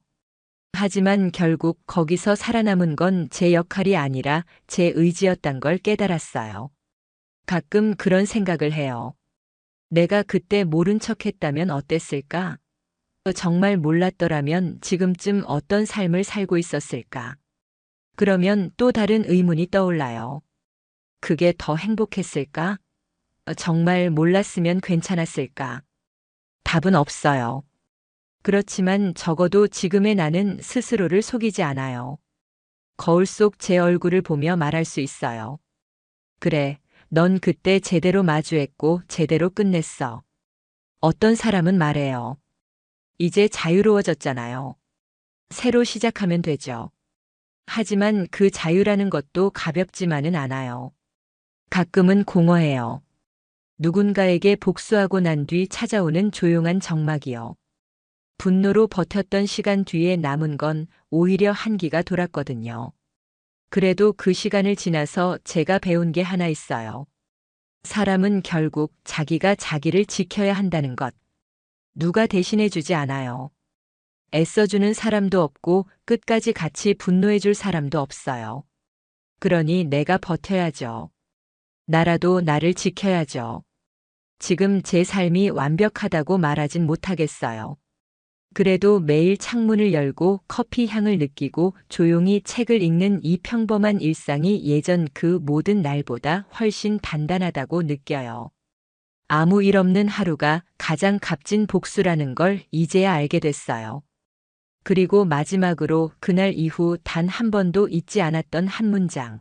하지만 결국 거기서 살아남은 건 제 역할이 아니라 제 의지였단 걸 깨달았어요. 가끔 그런 생각을 해요. 내가 그때 모른 척 했다면 어땠을까? 정말 몰랐더라면 지금쯤 어떤 삶을 살고 있었을까? 그러면 또 다른 의문이 떠올라요. 그게 더 행복했을까? 정말 몰랐으면 괜찮았을까? 답은 없어요. 그렇지만 적어도 지금의 나는 스스로를 속이지 않아요. 거울 속 제 얼굴을 보며 말할 수 있어요. 그래, 넌 그때 제대로 마주했고 제대로 끝냈어. 어떤 사람은 말해요. 이제 자유로워졌잖아요. 새로 시작하면 되죠. 하지만 그 자유라는 것도 가볍지만은 않아요. 가끔은 공허해요. 누군가에게 복수하고 난 뒤 찾아오는 조용한 적막이요. 분노로 버텼던 시간 뒤에 남은 건 오히려 한기가 돌았거든요. 그래도 그 시간을 지나서 제가 배운 게 하나 있어요. 사람은 결국 자기가 자기를 지켜야 한다는 것. 누가 대신해 주지 않아요. 애써주는 사람도 없고 끝까지 같이 분노해줄 사람도 없어요. 그러니 내가 버텨야죠. 나라도 나를 지켜야죠. 지금 제 삶이 완벽하다고 말하진 못하겠어요. 그래도 매일 창문을 열고 커피 향을 느끼고 조용히 책을 읽는 이 평범한 일상이 예전 그 모든 날보다 훨씬 단단하다고 느껴요. 아무 일 없는 하루가 가장 값진 복수라는 걸 이제야 알게 됐어요. 그리고 마지막으로 그날 이후 단 한 번도 잊지 않았던 한 문장.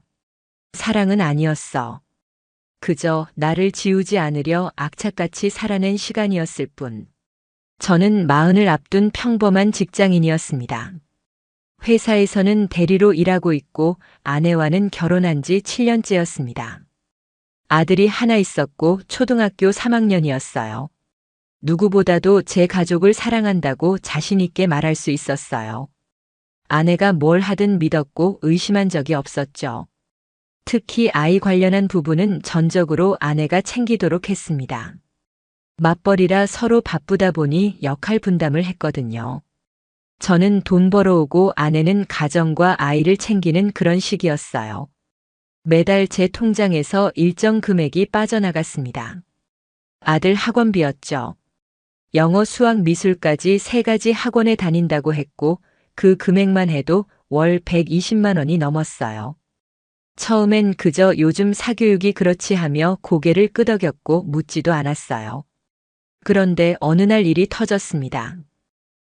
사랑은 아니었어. 그저 나를 지우지 않으려 악착같이 살아낸 시간이었을 뿐. 저는 40을 앞둔 평범한 직장인이었습니다. 회사에서는 대리로 일하고 있고 아내와는 결혼한 지 7년째였습니다. 아들이 하나 있었고 초등학교 3학년이었어요. 누구보다도 제 가족을 사랑한다고 자신 있게 말할 수 있었어요. 아내가 뭘 하든 믿었고 의심한 적이 없었죠. 특히 아이 관련한 부분은 전적으로 아내가 챙기도록 했습니다. 맞벌이라 서로 바쁘다 보니 역할 분담을 했거든요. 저는 돈 벌어오고 아내는 가정과 아이를 챙기는 그런 식이었어요. 매달 제 통장에서 일정 금액이 빠져나갔습니다. 아들 학원비였죠. 영어, 수학, 미술까지 3가지 학원에 다닌다고 했고 그 금액만 해도 월 120만 원이 넘었어요. 처음엔 그저 요즘 사교육이 그렇지 하며 고개를 끄덕였고 묻지도 않았어요. 그런데 어느 날 일이 터졌습니다.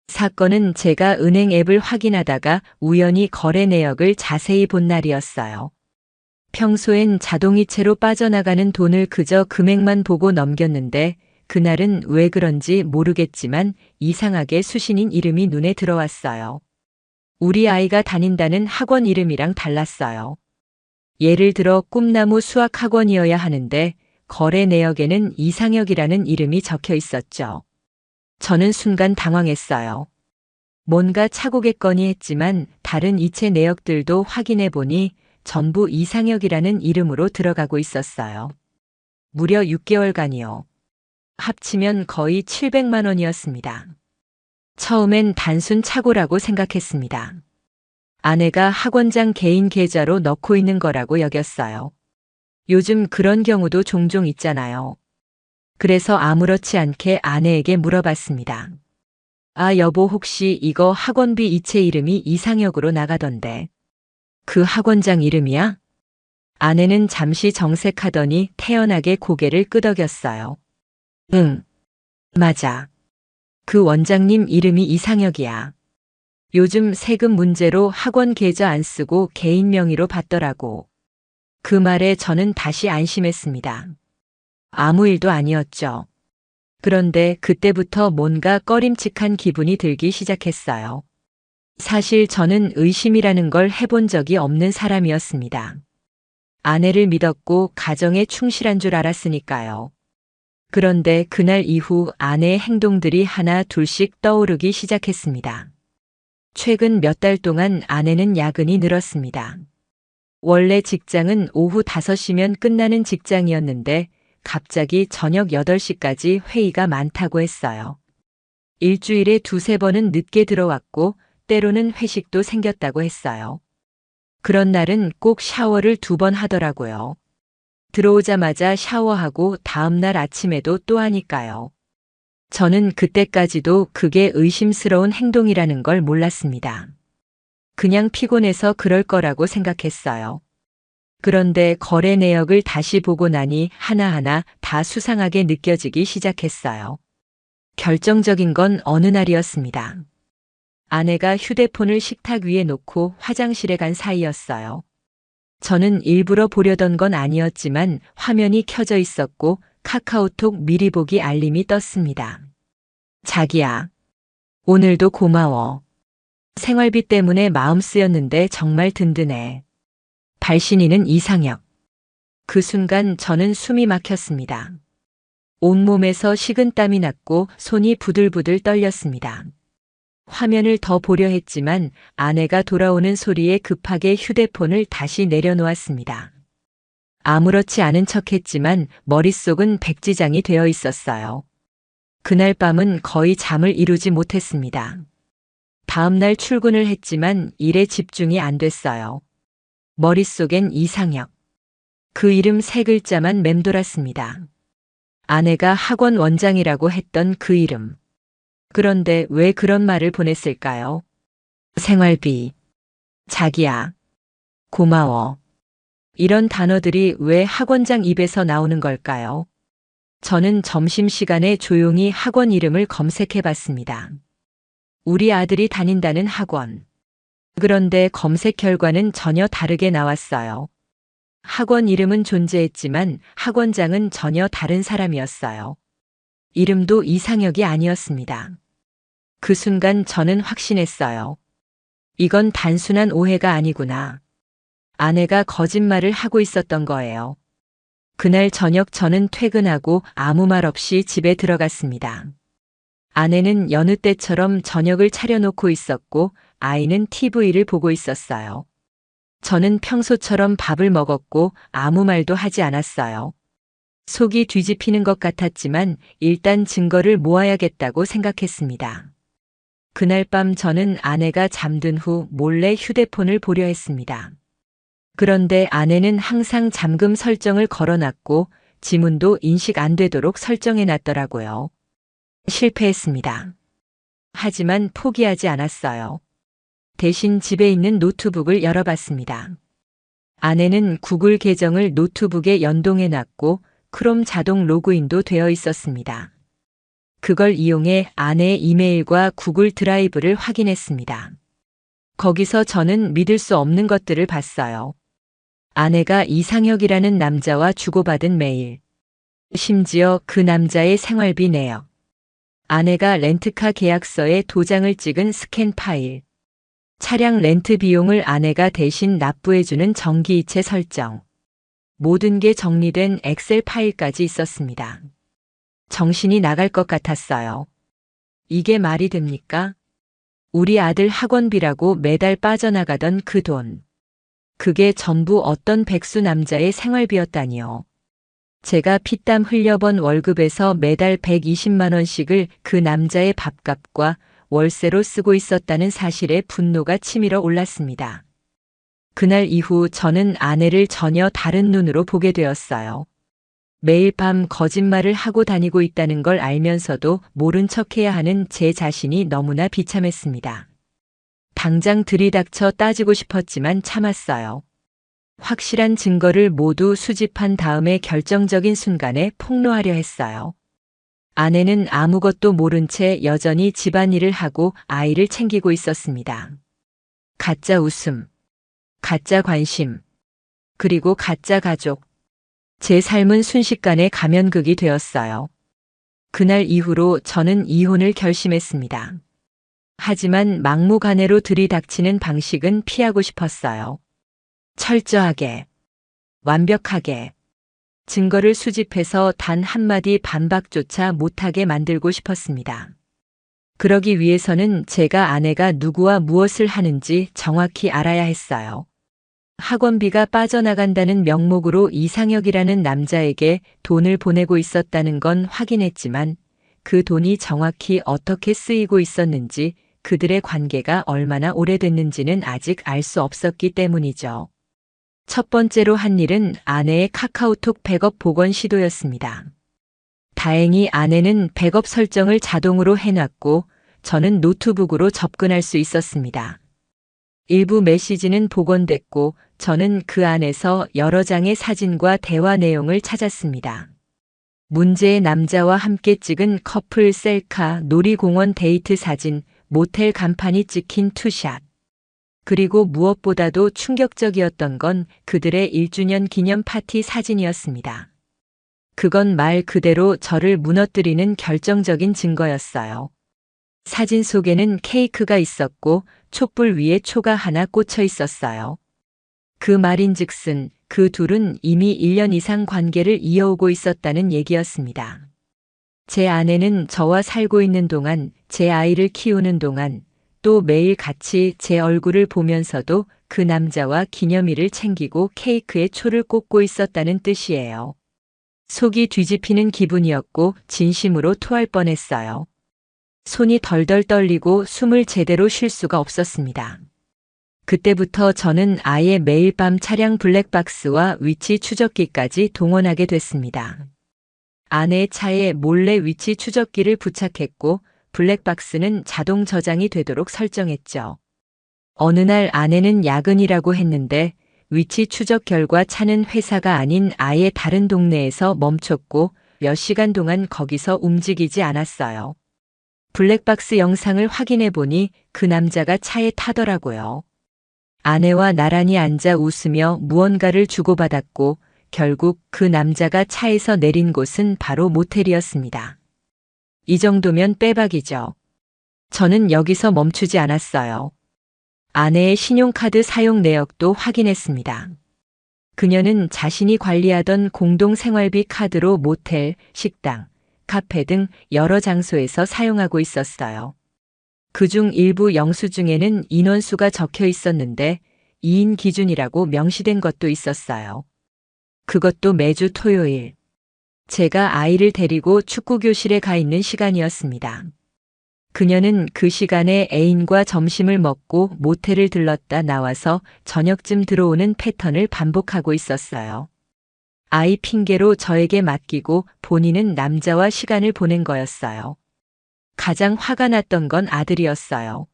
사건은 제가 은행 앱을 확인하다가 우연히 거래 내역을 자세히 본 날이었어요. 평소엔 자동이체로 빠져나가는 돈을 그저 금액만 보고 넘겼는데 그날은 왜 그런지 모르겠지만 이상하게 수신인 이름이 눈에 들어왔어요. 우리 아이가 다닌다는 학원 이름이랑 달랐어요. 예를 들어 꿈나무 수학학원이어야 하는데 거래 내역에는 이상혁이라는 이름이 적혀 있었죠. 저는 순간 당황했어요. 뭔가 착오겠거니 했지만 다른 이체 내역들도 확인해 보니 전부 이상혁이라는 이름으로 들어가고 있었어요. 무려 6개월간이요. 합치면 거의 700만 원이었습니다. 처음엔 단순 착오라고 생각했습니다. 아내가 학원장 개인 계좌로 넣고 있는 거라고 여겼어요. 요즘 그런 경우도 종종 있잖아요. 그래서 아무렇지 않게 아내에게 물어봤습니다. 아, 여보, 혹시 이거 학원비 이체 이름이 이상혁으로 나가던데. 그 학원장 이름이야? 아내는 잠시 정색하더니 태연하게 고개를 끄덕였어요. 응, 맞아. 그 원장님 이름이 이상혁이야. 요즘 세금 문제로 학원 계좌 안 쓰고 개인 명의로 받더라고. 그 말에 저는 다시 안심했습니다. 아무 일도 아니었죠. 그런데 그때부터 뭔가 꺼림칙한 기분이 들기 시작했어요. 사실 저는 의심이라는 걸 해본 적이 없는 사람이었습니다. 아내를 믿었고 가정에 충실한 줄 알았으니까요. 그런데 그날 이후 아내의 행동들이 하나 둘씩 떠오르기 시작했습니다. 최근 몇 달 동안 아내는 야근이 늘었습니다. 원래 직장은 오후 5시면 끝나는 직장이었는데 갑자기 저녁 8시까지 회의가 많다고 했어요. 일주일에 2~3번은 늦게 들어왔고 때로는 회식도 생겼다고 했어요. 그런 날은 꼭 샤워를 2번 하더라고요. 들어오자마자 샤워하고 다음날 아침에도 또 하니까요. 저는 그때까지도 그게 의심스러운 행동이라는 걸 몰랐습니다. 그냥 피곤해서 그럴 거라고 생각했어요. 그런데 거래 내역을 다시 보고 나니 하나하나 다 수상하게 느껴지기 시작했어요. 결정적인 건 어느 날이었습니다. 아내가 휴대폰을 식탁 위에 놓고 화장실에 간 사이였어요. 저는 일부러 보려던 건 아니었지만 화면이 켜져 있었고 카카오톡 미리 보기 알림이 떴습니다. 자기야, 오늘도 고마워. 생활비 때문에 마음 쓰였는데 정말 든든해. 발신인은 이상혁. 그 순간 저는 숨이 막혔습니다. 온몸에서 식은땀이 났고 손이 부들부들 떨렸습니다. 화면을 더 보려 했지만 아내가 돌아오는 소리에 급하게 휴대폰을 다시 내려놓았습니다. 아무렇지 않은 척했지만 머릿속은 백지장이 되어 있었어요. 그날 밤은 거의 잠을 이루지 못했습니다. 다음날 출근을 했지만 일에 집중이 안 됐어요. 머릿속엔 이상혁. 그 이름 세 글자만 맴돌았습니다. 아내가 학원 원장이라고 했던 그 이름. 그런데 왜 그런 말을 보냈을까요? 생활비. 자기야. 고마워. 이런 단어들이 왜 학원장 입에서 나오는 걸까요? 저는 점심시간에 조용히 학원 이름을 검색해 봤습니다. 우리 아들이 다닌다는 학원. 그런데 검색 결과는 전혀 다르게 나왔어요. 학원 이름은 존재했지만 학원장은 전혀 다른 사람이었어요. 이름도 이상혁이 아니었습니다. 그 순간 저는 확신했어요. 이건 단순한 오해가 아니구나. 아내가 거짓말을 하고 있었던 거예요. 그날 저녁 저는 퇴근하고 아무 말 없이 집에 들어갔습니다. 아내는 여느 때처럼 저녁을 차려놓고 있었고 아이는 TV를 보고 있었어요. 저는 평소처럼 밥을 먹었고 아무 말도 하지 않았어요. 속이 뒤집히는 것 같았지만 일단 증거를 모아야겠다고 생각했습니다. 그날 밤 저는 아내가 잠든 후 몰래 휴대폰을 보려 했습니다. 그런데 아내는 항상 잠금 설정을 걸어놨고 지문도 인식 안 되도록 설정해 놨더라고요. 실패했습니다. 하지만 포기하지 않았어요. 대신 집에 있는 노트북을 열어봤습니다. 아내는 구글 계정을 노트북에 연동해 놨고 크롬 자동 로그인도 되어 있었습니다. 그걸 이용해 아내의 이메일과 구글 드라이브를 확인했습니다. 거기서 저는 믿을 수 없는 것들을 봤어요. 아내가 이상혁이라는 남자와 주고받은 메일. 심지어 그 남자의 생활비 내역. 아내가 렌트카 계약서에 도장을 찍은 스캔 파일. 차량 렌트 비용을 아내가 대신 납부해주는 정기이체 설정. 모든 게 정리된 엑셀 파일까지 있었습니다. 정신이 나갈 것 같았어요. 이게 말이 됩니까? 우리 아들 학원비라고 매달 빠져나가던 그 돈. 그게 전부 어떤 백수 남자의 생활비였다니요. 제가 피땀 흘려번 월급에서 매달 120만 원씩을 그 남자의 밥값과 월세로 쓰고 있었다는 사실에 분노가 치밀어 올랐습니다. 그날 이후 저는 아내를 전혀 다른 눈으로 보게 되었어요. 매일 밤 거짓말을 하고 다니고 있다는 걸 알면서도 모른 척해야 하는 제 자신이 너무나 비참했습니다. 당장 들이닥쳐 따지고 싶었지만 참았어요. 확실한 증거를 모두 수집한 다음에 결정적인 순간에 폭로하려 했어요. 아내는 아무것도 모른 채 여전히 집안일을 하고 아이를 챙기고 있었습니다. 가짜 웃음, 가짜 관심, 그리고 가짜 가족. 제 삶은 순식간에 가면극이 되었어요. 그날 이후로 저는 이혼을 결심했습니다. 하지만 막무가내로 들이닥치는 방식은 피하고 싶었어요. 철저하게, 완벽하게, 증거를 수집해서 단 한마디 반박조차 못하게 만들고 싶었습니다. 그러기 위해서는 제가 아내가 누구와 무엇을 하는지 정확히 알아야 했어요. 학원비가 빠져나간다는 명목으로 이상혁이라는 남자에게 돈을 보내고 있었다는 건 확인했지만 그 돈이 정확히 어떻게 쓰이고 있었는지 그들의 관계가 얼마나 오래됐는지는 아직 알 수 없었기 때문이죠. 첫 번째로 한 일은 아내의 카카오톡 백업 복원 시도였습니다. 다행히 아내는 백업 설정을 자동으로 해놨고 저는 노트북으로 접근할 수 있었습니다. 일부 메시지는 복원됐고 저는 그 안에서 여러 장의 사진과 대화 내용을 찾았습니다. 문제의 남자와 함께 찍은 커플 셀카, 놀이공원 데이트 사진, 모텔 간판이 찍힌 투샷. 그리고 무엇보다도 충격적이었던 건 그들의 1주년 기념 파티 사진이었습니다. 그건 말 그대로 저를 무너뜨리는 결정적인 증거였어요. 사진 속에는 케이크가 있었고 촛불 위에 초가 하나 꽂혀 있었어요. 그 말인즉슨 그 둘은 이미 1년 이상 관계를 이어오고 있었다는 얘기였습니다. 제 아내는 저와 살고 있는 동안, 제 아이를 키우는 동안, 또 매일 같이 제 얼굴을 보면서도 그 남자와 기념일을 챙기고 케이크에 초를 꽂고 있었다는 뜻이에요. 속이 뒤집히는 기분이었고 진심으로 토할 뻔했어요. 손이 덜덜 떨리고 숨을 제대로 쉴 수가 없었습니다. 그때부터 저는 아예 매일 밤 차량 블랙박스와 위치 추적기까지 동원하게 됐습니다. 아내의 차에 몰래 위치 추적기를 부착했고 블랙박스는 자동 저장이 되도록 설정했죠. 어느 날 아내는 야근이라고 했는데 위치 추적 결과 차는 회사가 아닌 아예 다른 동네에서 멈췄고 몇 시간 동안 거기서 움직이지 않았어요. 블랙박스 영상을 확인해 보니 그 남자가 차에 타더라고요. 아내와 나란히 앉아 웃으며 무언가를 주고받았고 결국 그 남자가 차에서 내린 곳은 바로 모텔이었습니다. 이 정도면 빼박이죠. 저는 여기서 멈추지 않았어요. 아내의 신용카드 사용 내역도 확인했습니다. 그녀는 자신이 관리하던 공동생활비 카드로 모텔, 식당, 카페 등 여러 장소에서 사용하고 있었어요. 그중 일부 영수증에는 인원수가 적혀 있었는데 2인 기준이라고 명시된 것도 있었어요. 그것도 매주 토요일. 제가 아이를 데리고 축구교실에 가 있는 시간이었습니다. 그녀는 그 시간에 애인과 점심을 먹고 모텔을 들렀다 나와서 저녁쯤 들어오는 패턴을 반복하고 있었어요. 아이 핑계로 저에게 맡기고 본인은 남자와 시간을 보낸 거였어요. 가장 화가 났던 건 아들이었어요.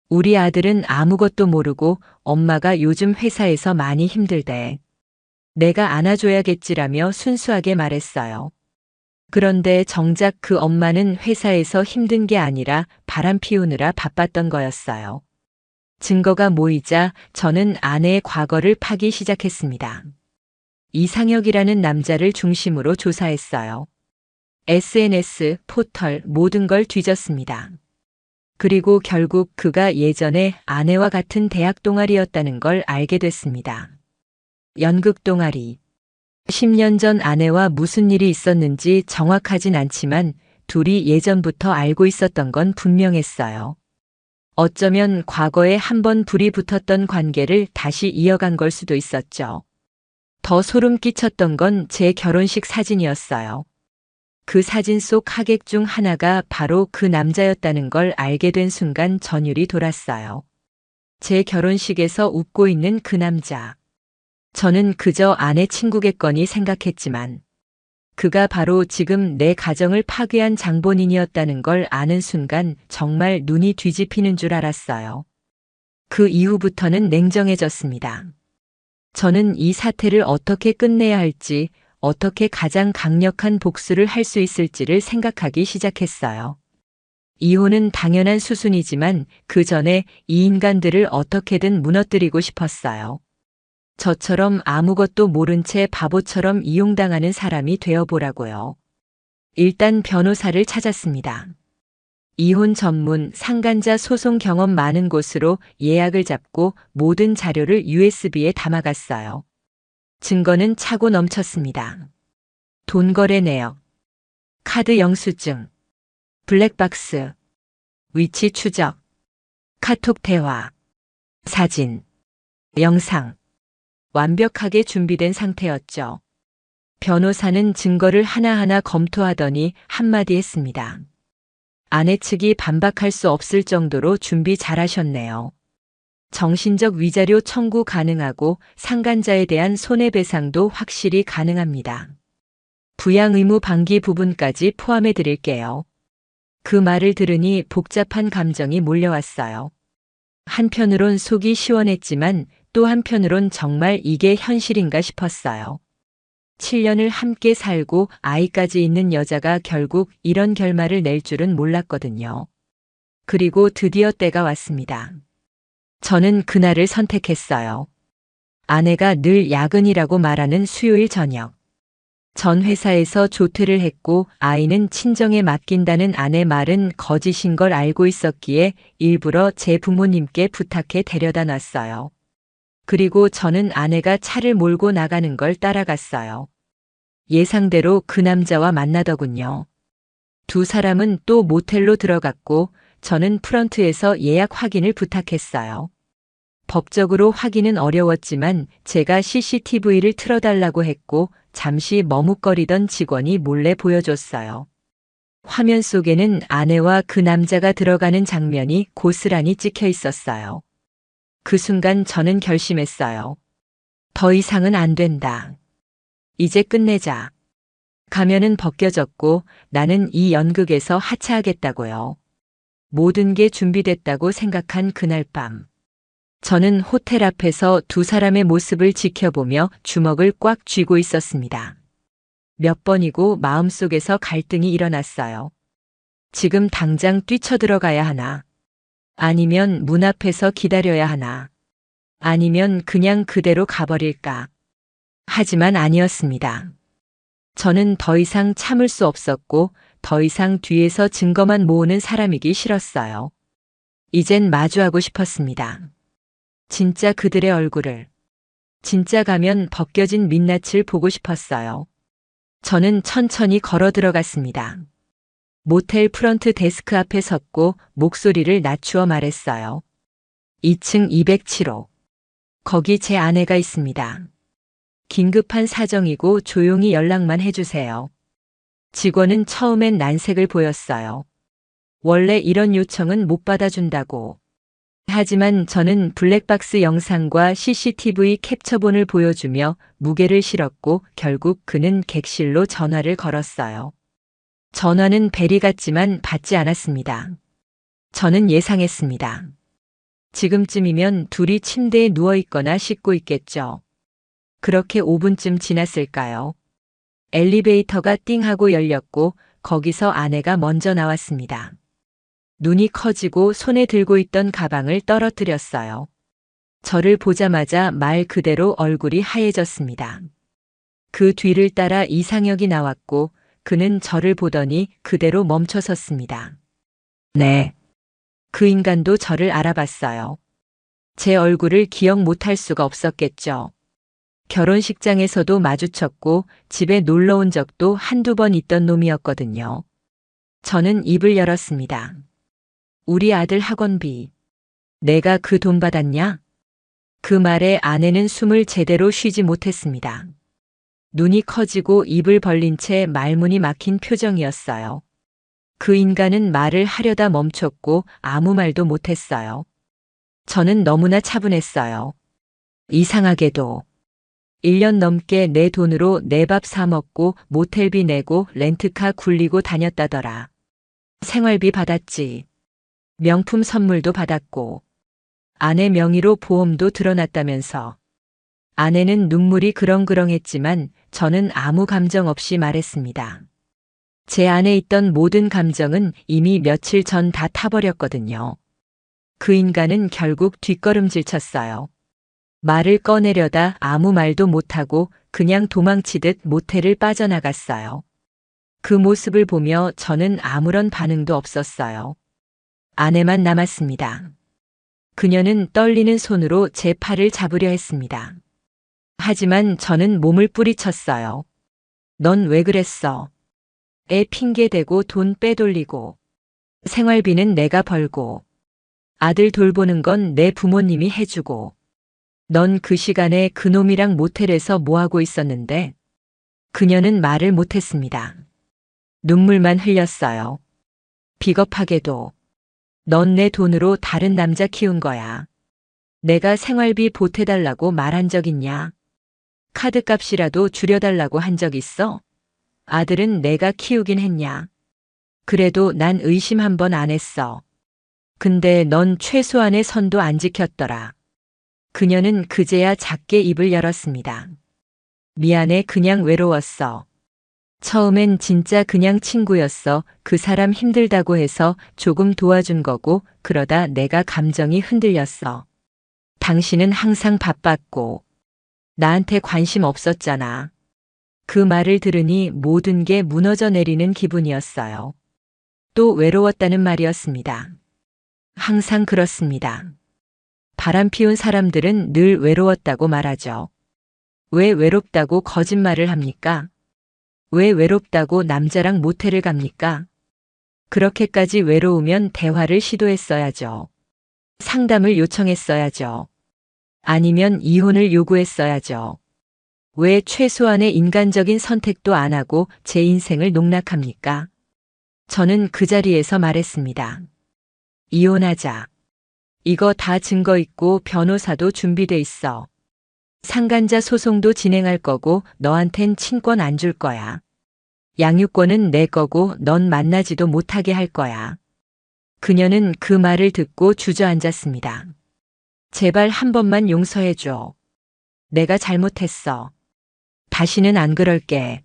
우리 아들은 아무것도 모르고 엄마가 요즘 회사에서 많이 힘들대. 내가 안아줘야겠지라며 순수하게 말했어요. 그런데 정작 그 엄마는 회사에서 힘든 게 아니라 바람 피우느라 바빴던 거였어요. 증거가 모이자 저는 아내의 과거를 파기 시작했습니다. 이상혁이라는 남자를 중심으로 조사했어요. SNS, 포털, 모든 걸 뒤졌습니다. 그리고 결국 그가 예전에 아내와 같은 대학 동아리였다는 걸 알게 됐습니다. 연극 동아리. 10년 전 아내와 무슨 일이 있었는지 정확하진 않지만 둘이 예전부터 알고 있었던 건 분명했어요. 어쩌면 과거에 한 번 불이 붙었던 관계를 다시 이어간 걸 수도 있었죠. 더 소름 끼쳤던 건 제 결혼식 사진이었어요. 그 사진 속 하객 중 하나가 바로 그 남자였다는 걸 알게 된 순간 전율이 돌았어요. 제 결혼식에서 웃고 있는 그 남자. 저는 그저 아내 친구겠거니 생각했지만 그가 바로 지금 내 가정을 파괴한 장본인이었다는 걸 아는 순간 정말 눈이 뒤집히는 줄 알았어요. 그 이후부터는 냉정해졌습니다. 저는 이 사태를 어떻게 끝내야 할지, 어떻게 가장 강력한 복수를 할 수 있을지를 생각하기 시작했어요. 이혼은 당연한 수순이지만 그 전에 이 인간들을 어떻게든 무너뜨리고 싶었어요. 저처럼 아무것도 모른 채 바보처럼 이용당하는 사람이 되어보라고요. 일단 변호사를 찾았습니다. 이혼 전문 상간자 소송 경험 많은 곳으로 예약을 잡고 모든 자료를 USB에 담아갔어요. 증거는 차고 넘쳤습니다. 돈 거래 내역, 카드 영수증, 블랙박스, 위치 추적, 카톡 대화, 사진, 영상. 완벽하게 준비된 상태였죠. 변호사는 증거를 하나하나 검토하더니 한마디 했습니다. 아내 측이 반박할 수 없을 정도로 준비 잘하셨네요. 정신적 위자료 청구 가능하고 상간자에 대한 손해배상도 확실히 가능합니다. 부양 의무 방기 부분까지 포함해 드릴게요. 그 말을 들으니 복잡한 감정이 몰려왔어요. 한편으론 속이 시원했지만 또 한편으론 정말 이게 현실인가 싶었어요. 7년을 함께 살고 아이까지 있는 여자가 결국 이런 결말을 낼 줄은 몰랐거든요. 그리고 드디어 때가 왔습니다. 저는 그날을 선택했어요. 아내가 늘 야근이라고 말하는 수요일 저녁. 전 회사에서 조퇴를 했고 아이는 친정에 맡긴다는 아내 말은 거짓인 걸 알고 있었기에 일부러 제 부모님께 부탁해 데려다 놨어요. 그리고 저는 아내가 차를 몰고 나가는 걸 따라갔어요. 예상대로 그 남자와 만나더군요. 두 사람은 또 모텔로 들어갔고 저는 프런트에서 예약 확인을 부탁했어요. 법적으로 확인은 어려웠지만 제가 CCTV를 틀어달라고 했고 잠시 머뭇거리던 직원이 몰래 보여줬어요. 화면 속에는 아내와 그 남자가 들어가는 장면이 고스란히 찍혀 있었어요. 그 순간 저는 결심했어요. 더 이상은 안 된다. 이제 끝내자. 가면은 벗겨졌고 나는 이 연극에서 하차하겠다고요. 모든 게 준비됐다고 생각한 그날 밤. 저는 호텔 앞에서 두 사람의 모습을 지켜보며 주먹을 꽉 쥐고 있었습니다. 몇 번이고 마음속에서 갈등이 일어났어요. 지금 당장 뛰쳐들어가야 하나? 아니면 문 앞에서 기다려야 하나? 아니면 그냥 그대로 가버릴까? 하지만 아니었습니다. 저는 더 이상 참을 수 없었고 더 이상 뒤에서 증거만 모으는 사람이기 싫었어요. 이젠 마주하고 싶었습니다. 진짜 그들의 얼굴을, 진짜 가면 벗겨진 민낯을 보고 싶었어요. 저는 천천히 걸어 들어갔습니다. 모텔 프런트 데스크 앞에 섰고 목소리를 낮추어 말했어요. 2층 207호. 거기 제 아내가 있습니다. 긴급한 사정이고 조용히 연락만 해주세요. 직원은 처음엔 난색을 보였어요. 원래 이런 요청은 못 받아준다고. 하지만 저는 블랙박스 영상과 CCTV 캡처본을 보여주며 무게를 실었고 결국 그는 객실로 전화를 걸었어요. 전화는 벨이 갔지만 받지 않았습니다. 저는 예상했습니다. 지금쯤이면 둘이 침대에 누워있거나 씻고 있겠죠. 그렇게 5분쯤 지났을까요? 엘리베이터가 띵 하고 열렸고 거기서 아내가 먼저 나왔습니다. 눈이 커지고 손에 들고 있던 가방을 떨어뜨렸어요. 저를 보자마자 말 그대로 얼굴이 하얘졌습니다. 그 뒤를 따라 이상혁이 나왔고 그는 저를 보더니 그대로 멈춰 섰습니다. 네. 그 인간도 저를 알아봤어요. 제 얼굴을 기억 못할 수가 없었겠죠. 결혼식장에서도 마주쳤고 집에 놀러 온 적도 한두 번 있던 놈이었거든요. 저는 입을 열었습니다. 우리 아들 학원비. 내가 그 돈 받았냐? 그 말에 아내는 숨을 제대로 쉬지 못했습니다. 눈이 커지고 입을 벌린 채 말문이 막힌 표정이었어요. 그 인간은 말을 하려다 멈췄고 아무 말도 못했어요. 저는 너무나 차분했어요. 이상하게도 1년 넘게 내 돈으로 내 밥 사 먹고 모텔비 내고 렌트카 굴리고 다녔다더라. 생활비 받았지. 명품 선물도 받았고 아내 명의로 보험도 들어놨다면서. 아내는 눈물이 그렁그렁했지만 저는 아무 감정 없이 말했습니다. 제 안에 있던 모든 감정은 이미 며칠 전 다 타버렸거든요. 그 인간은 결국 뒷걸음질 쳤어요. 말을 꺼내려다 아무 말도 못하고 그냥 도망치듯 모텔을 빠져나갔어요. 그 모습을 보며 저는 아무런 반응도 없었어요. 아내만 남았습니다. 그녀는 떨리는 손으로 제 팔을 잡으려 했습니다. 하지만 저는 몸을 뿌리쳤어요. 넌 왜 그랬어? 애 핑계대고 돈 빼돌리고 생활비는 내가 벌고 아들 돌보는 건 내 부모님이 해주고 넌 그 시간에 그놈이랑 모텔에서 뭐하고 있었는데? 그녀는 말을 못했습니다. 눈물만 흘렸어요. 비겁하게도 넌 내 돈으로 다른 남자 키운 거야. 내가 생활비 보태달라고 말한 적 있냐? 카드값이라도 줄여달라고 한 적 있어? 아들은 내가 키우긴 했냐? 그래도 난 의심 한 번 안 했어. 근데 넌 최소한의 선도 안 지켰더라. 그녀는 그제야 작게 입을 열었습니다. 미안해, 그냥 외로웠어. 처음엔 진짜 그냥 친구였어. 그 사람 힘들다고 해서 조금 도와준 거고, 그러다 내가 감정이 흔들렸어. 당신은 항상 바빴고, 나한테 관심 없었잖아. 그 말을 들으니 모든 게 무너져 내리는 기분이었어요. 또 외로웠다는 말이었습니다. 항상 그렇습니다. 바람 피운 사람들은 늘 외로웠다고 말하죠. 왜 외롭다고 거짓말을 합니까? 왜 외롭다고 남자랑 모텔을 갑니까? 그렇게까지 외로우면 대화를 시도했어야죠. 상담을 요청했어야죠. 아니면 이혼을 요구했어야죠. 왜 최소한의 인간적인 선택도 안 하고 제 인생을 농락합니까? 저는 그 자리에서 말했습니다. 이혼하자. 이거 다 증거 있고 변호사도 준비돼 있어. 상간자 소송도 진행할 거고 너한텐 친권 안 줄 거야. 양육권은 내 거고 넌 만나지도 못하게 할 거야. 그녀는 그 말을 듣고 주저앉았습니다. 제발 한 번만 용서해줘. 내가 잘못했어. 다시는 안 그럴게.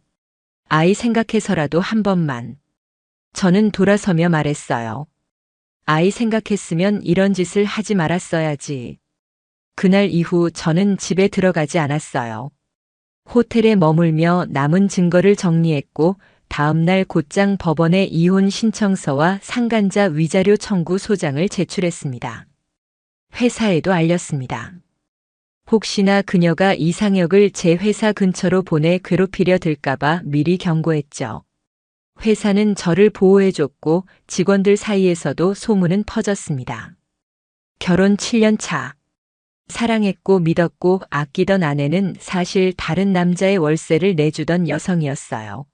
아이 생각해서라도 한 번만. 저는 돌아서며 말했어요. 아이 생각했으면 이런 짓을 하지 말았어야지. 그날 이후 저는 집에 들어가지 않았어요. 호텔에 머물며 남은 증거를 정리했고 다음날 곧장 법원에 이혼 신청서와 상간자 위자료 청구 소장을 제출했습니다. 회사에도 알렸습니다. 혹시나 그녀가 이상혁을 제 회사 근처로 보내 괴롭히려 들까봐 미리 경고했죠. 회사는 저를 보호해줬고 직원들 사이에서도 소문은 퍼졌습니다. 결혼 7년 차. 사랑했고 믿었고 아끼던 아내는 사실 다른 남자의 월세를 내주던 여성이었어요.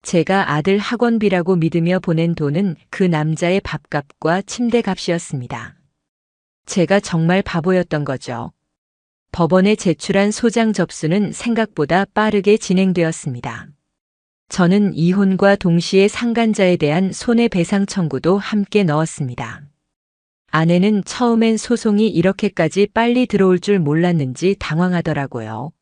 제가 아들 학원비라고 믿으며 보낸 돈은 그 남자의 밥값과 침대값이었습니다. 제가 정말 바보였던 거죠. 법원에 제출한 소장 접수는 생각보다 빠르게 진행되었습니다. 저는 이혼과 동시에 상간자에 대한 손해배상 청구도 함께 넣었습니다. 아내는 처음엔 소송이 이렇게까지 빨리 들어올 줄 몰랐는지 당황하더라고요.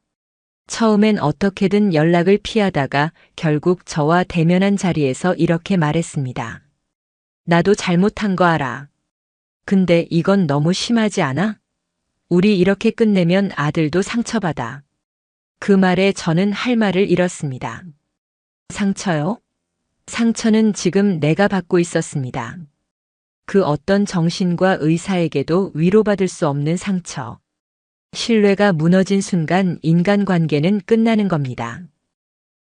처음엔 어떻게든 연락을 피하다가 결국 저와 대면한 자리에서 이렇게 말했습니다. 나도 잘못한 거 알아. 근데 이건 너무 심하지 않아? 우리 이렇게 끝내면 아들도 상처받아. 그 말에 저는 할 말을 잃었습니다. 상처요? 상처는 지금 내가 받고 있었습니다. 그 어떤 정신과 의사에게도 위로받을 수 없는 상처. 신뢰가 무너진 순간 인간관계는 끝나는 겁니다.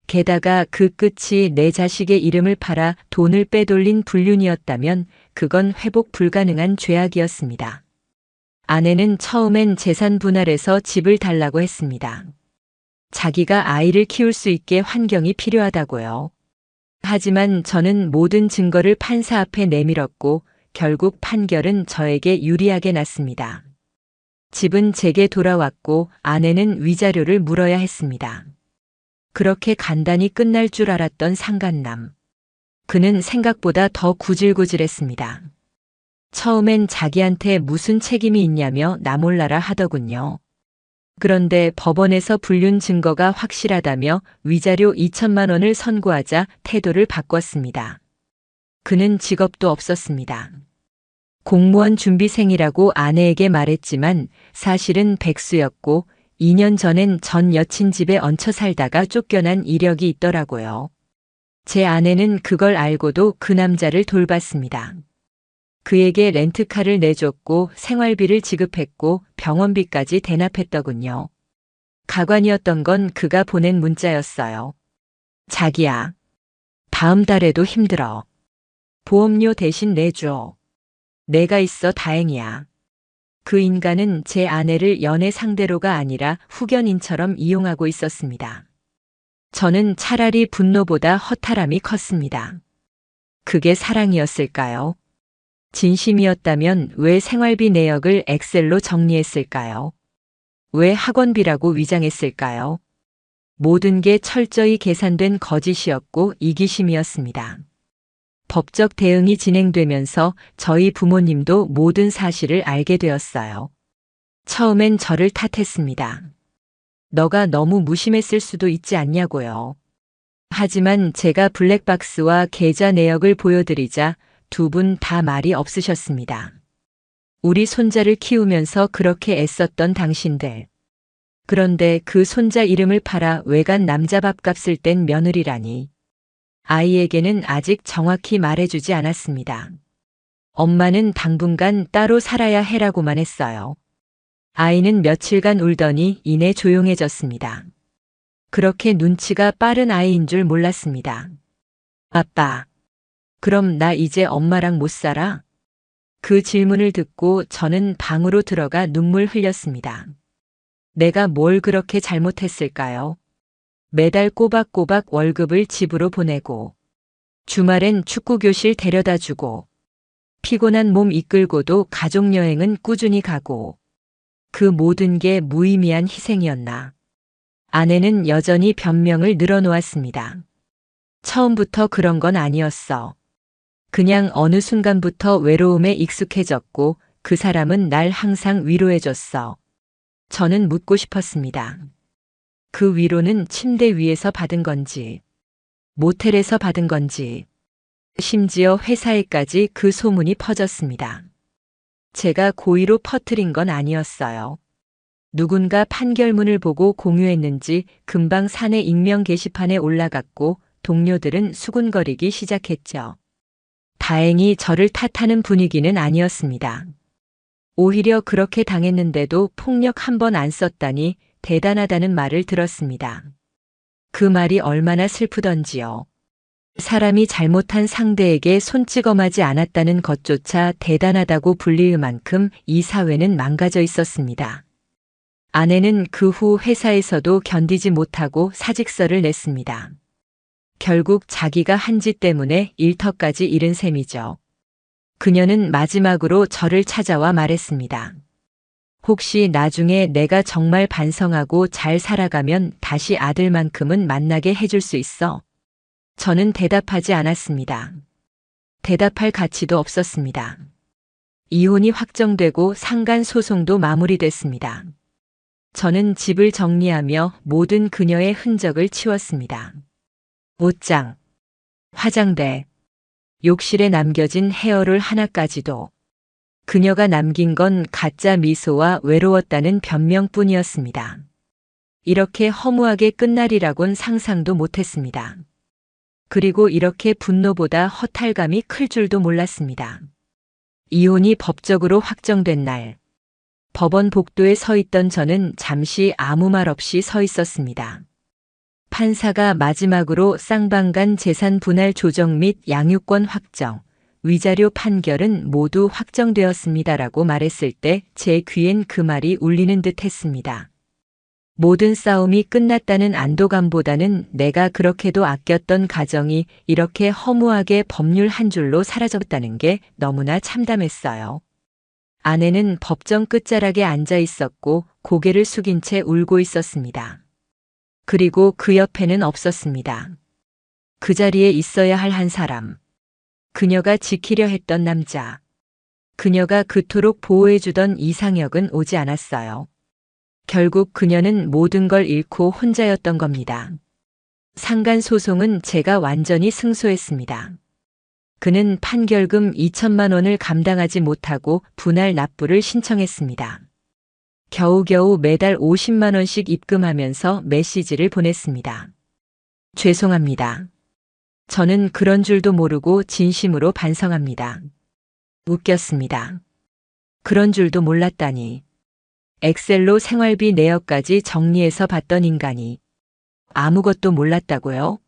게다가 그 끝이 내 자식의 이름을 팔아 돈을 빼돌린 불륜이었다면 그건 회복 불가능한 죄악이었습니다. 아내는 처음엔 재산 분할해서 집을 달라고 했습니다. 자기가 아이를 키울 수 있게 환경이 필요하다고요. 하지만 저는 모든 증거를 판사 앞에 내밀었고 결국 판결은 저에게 유리하게 났습니다. 집은 제게 돌아왔고 아내는 위자료를 물어야 했습니다. 그렇게 간단히 끝날 줄 알았던 상간남. 그는 생각보다 더 구질구질했습니다. 처음엔 자기한테 무슨 책임이 있냐며 나 몰라라 하더군요. 그런데 법원에서 불륜 증거가 확실하다며 위자료 2천만 원을 선고하자 태도를 바꿨습니다. 그는 직업도 없었습니다. 공무원 준비생이라고 아내에게 말했지만 사실은 백수였고 2년 전엔 전 여친 집에 얹혀 살다가 쫓겨난 이력이 있더라고요. 제 아내는 그걸 알고도 그 남자를 돌봤습니다. 그에게 렌트카를 내줬고 생활비를 지급했고 병원비까지 대납했더군요. 가관이었던 건 그가 보낸 문자였어요. 자기야, 다음 달에도 힘들어. 보험료 대신 내줘. 내가 있어 다행이야. 그 인간은 제 아내를 연애 상대로가 아니라 후견인처럼 이용하고 있었습니다. 저는 차라리 분노보다 허탈함이 컸습니다. 그게 사랑이었을까요? 진심이었다면 왜 생활비 내역을 엑셀로 정리했을까요? 왜 학원비라고 위장했을까요? 모든 게 철저히 계산된 거짓이었고 이기심이었습니다. 법적 대응이 진행되면서 저희 부모님도 모든 사실을 알게 되었어요. 처음엔 저를 탓했습니다. 너가 너무 무심했을 수도 있지 않냐고요. 하지만 제가 블랙박스와 계좌 내역을 보여드리자 두 분 다 말이 없으셨습니다. 우리 손자를 키우면서 그렇게 애썼던 당신들. 그런데 그 손자 이름을 팔아 외간 남자 밥값을 뗀 며느리라니. 아이에게는 아직 정확히 말해주지 않았습니다. 엄마는 당분간 따로 살아야 해라고만 했어요. 아이는 며칠간 울더니 이내 조용해졌습니다. 그렇게 눈치가 빠른 아이인 줄 몰랐습니다. 아빠, 그럼 나 이제 엄마랑 못 살아? 그 질문을 듣고 저는 방으로 들어가 눈물 흘렸습니다. 내가 뭘 그렇게 잘못했을까요? 매달 꼬박꼬박 월급을 집으로 보내고, 주말엔 축구교실 데려다 주고, 피곤한 몸 이끌고도 가족여행은 꾸준히 가고, 그 모든 게 무의미한 희생이었나. 아내는 여전히 변명을 늘어놓았습니다. 처음부터 그런 건 아니었어. 그냥 어느 순간부터 외로움에 익숙해졌고 그 사람은 날 항상 위로해줬어. 저는 묻고 싶었습니다. 그 위로는 침대 위에서 받은 건지, 모텔에서 받은 건지, 심지어 회사에까지 그 소문이 퍼졌습니다. 제가 고의로 퍼뜨린 건 아니었어요. 누군가 판결문을 보고 공유했는지 금방 사내 익명 게시판에 올라갔고 동료들은 수군거리기 시작했죠. 다행히 저를 탓하는 분위기는 아니었습니다. 오히려 그렇게 당했는데도 폭력 한 번 안 썼다니 대단하다는 말을 들었습니다. 그 말이 얼마나 슬프던지요. 사람이 잘못한 상대에게 손찌검하지 않았다는 것조차 대단하다고 불릴 만큼 이 사회는 망가져 있었습니다. 아내는 그 후 회사에서도 견디지 못하고 사직서를 냈습니다. 결국 자기가 한 짓 때문에 일터까지 잃은 셈이죠. 그녀는 마지막으로 저를 찾아와 말했습니다. 혹시 나중에 내가 정말 반성하고 잘 살아가면 다시 아들만큼은 만나게 해줄 수 있어? 저는 대답하지 않았습니다. 대답할 가치도 없었습니다. 이혼이 확정되고 상간 소송도 마무리됐습니다. 저는 집을 정리하며 모든 그녀의 흔적을 치웠습니다. 옷장, 화장대, 욕실에 남겨진 헤어롤 하나까지도. 그녀가 남긴 건 가짜 미소와 외로웠다는 변명뿐이었습니다. 이렇게 허무하게 끝날이라곤 상상도 못했습니다. 그리고 이렇게 분노보다 허탈감이 클 줄도 몰랐습니다. 이혼이 법적으로 확정된 날, 법원 복도에 서 있던 저는 잠시 아무 말 없이 서 있었습니다. 판사가 마지막으로 쌍방간 재산 분할 조정 및 양육권 확정, 위자료 판결은 모두 확정되었습니다라고 말했을 때 제 귀엔 그 말이 울리는 듯 했습니다. 모든 싸움이 끝났다는 안도감보다는 내가 그렇게도 아꼈던 가정이 이렇게 허무하게 법률 한 줄로 사라졌다는 게 너무나 참담했어요. 아내는 법정 끝자락에 앉아 있었고 고개를 숙인 채 울고 있었습니다. 그리고 그 옆에는 없었습니다. 그 자리에 있어야 할 한 사람. 그녀가 지키려 했던 남자. 그녀가 그토록 보호해주던 이상혁은 오지 않았어요. 결국 그녀는 모든 걸 잃고 혼자였던 겁니다. 상간 소송은 제가 완전히 승소했습니다. 그는 판결금 2천만 원을 감당하지 못하고 분할 납부를 신청했습니다. 겨우겨우 매달 50만 원씩 입금하면서 메시지를 보냈습니다. 죄송합니다. 저는 그런 줄도 모르고 진심으로 반성합니다. 웃겼습니다. 그런 줄도 몰랐다니. 엑셀로 생활비 내역까지 정리해서 봤던 인간이 아무것도 몰랐다고요?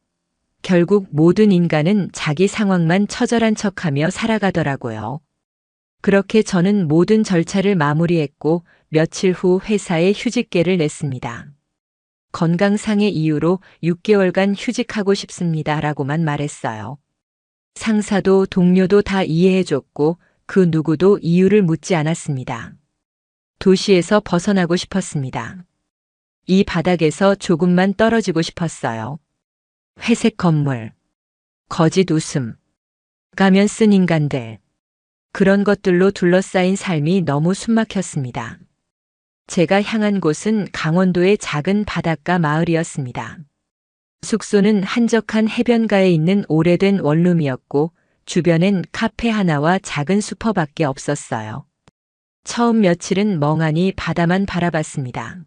결국 모든 인간은 자기 상황만 처절한 척하며 살아가더라고요. 그렇게 저는 모든 절차를 마무리했고 며칠 후 회사에 휴직계를 냈습니다. 건강상의 이유로 6개월간 휴직하고 싶습니다라고만 말했어요. 상사도 동료도 다 이해해줬고 그 누구도 이유를 묻지 않았습니다. 도시에서 벗어나고 싶었습니다. 이 바닥에서 조금만 떨어지고 싶었어요. 회색 건물, 거짓 웃음, 가면 쓴 인간들. 그런 것들로 둘러싸인 삶이 너무 숨막혔습니다. 제가 향한 곳은 강원도의 작은 바닷가 마을이었습니다. 숙소는 한적한 해변가에 있는 오래된 원룸이었고 주변엔 카페 하나와 작은 슈퍼밖에 없었어요. 처음 며칠은 멍하니 바다만 바라봤습니다.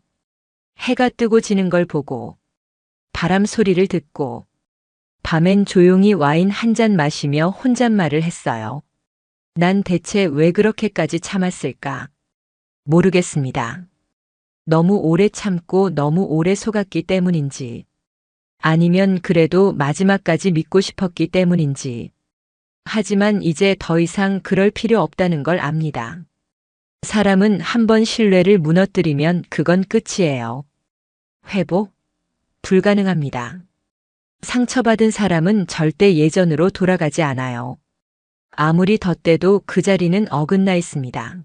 해가 뜨고 지는 걸 보고 바람 소리를 듣고 밤엔 조용히 와인 한 잔 마시며 혼잣말을 했어요. 난 대체 왜 그렇게까지 참았을까? 모르겠습니다. 너무 오래 참고 너무 오래 속았기 때문인지, 아니면 그래도 마지막까지 믿고 싶었기 때문인지. 하지만 이제 더 이상 그럴 필요 없다는 걸 압니다. 사람은 한번 신뢰를 무너뜨리면 그건 끝이에요. 회복? 불가능합니다. 상처받은 사람은 절대 예전으로 돌아가지 않아요. 아무리 덧대도 그 자리는 어긋나 있습니다.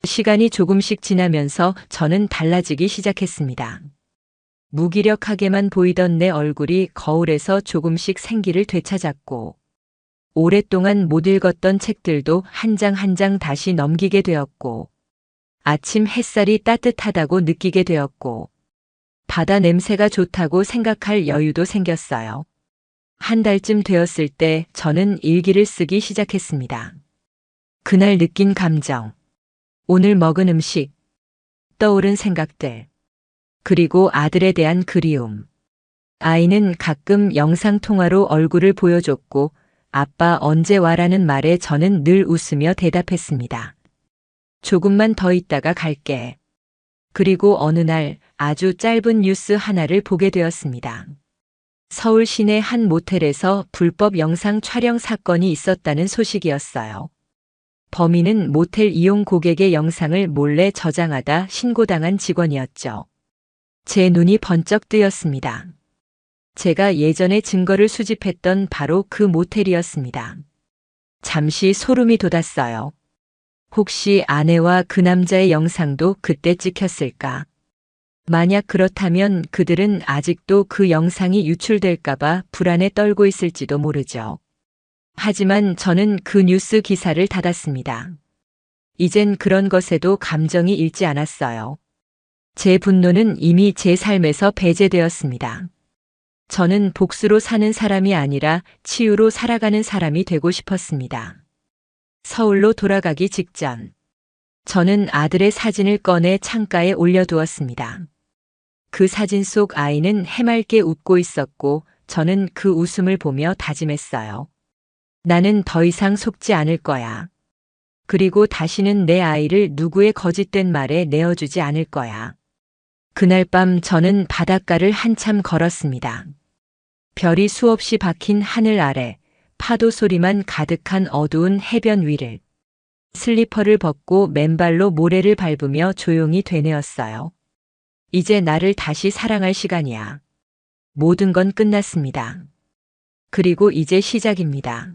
시간이 조금씩 지나면서 저는 달라지기 시작했습니다. 무기력하게만 보이던 내 얼굴이 거울에서 조금씩 생기를 되찾았고, 오랫동안 못 읽었던 책들도 한 장 한 장 다시 넘기게 되었고, 아침 햇살이 따뜻하다고 느끼게 되었고, 바다 냄새가 좋다고 생각할 여유도 생겼어요. 한 달쯤 되었을 때 저는 일기를 쓰기 시작했습니다. 그날 느낀 감정, 오늘 먹은 음식, 떠오른 생각들, 그리고 아들에 대한 그리움. 아이는 가끔 영상통화로 얼굴을 보여줬고 아빠 언제 와라는 말에 저는 늘 웃으며 대답했습니다. 조금만 더 있다가 갈게. 그리고 어느 날 아주 짧은 뉴스 하나를 보게 되었습니다. 서울 시내 한 모텔에서 불법 영상 촬영 사건이 있었다는 소식이었어요. 범인은 모텔 이용 고객의 영상을 몰래 저장하다 신고당한 직원이었죠. 제 눈이 번쩍 뜨였습니다. 제가 예전에 증거를 수집했던 바로 그 모텔이었습니다. 잠시 소름이 돋았어요. 혹시 아내와 그 남자의 영상도 그때 찍혔을까? 만약 그렇다면 그들은 아직도 그 영상이 유출될까봐 불안에 떨고 있을지도 모르죠. 하지만 저는 그 뉴스 기사를 닫았습니다. 이젠 그런 것에도 감정이 잃지 않았어요. 제 분노는 이미 제 삶에서 배제되었습니다. 저는 복수로 사는 사람이 아니라 치유로 살아가는 사람이 되고 싶었습니다. 서울로 돌아가기 직전, 저는 아들의 사진을 꺼내 창가에 올려두었습니다. 그 사진 속 아이는 해맑게 웃고 있었고 저는 그 웃음을 보며 다짐했어요. 나는 더 이상 속지 않을 거야. 그리고 다시는 내 아이를 누구의 거짓된 말에 내어주지 않을 거야. 그날 밤 저는 바닷가를 한참 걸었습니다. 별이 수없이 박힌 하늘 아래, 파도 소리만 가득한 어두운 해변 위를. 슬리퍼를 벗고 맨발로 모래를 밟으며 조용히 되뇌었어요. 이제 나를 다시 사랑할 시간이야. 모든 건 끝났습니다. 그리고 이제 시작입니다.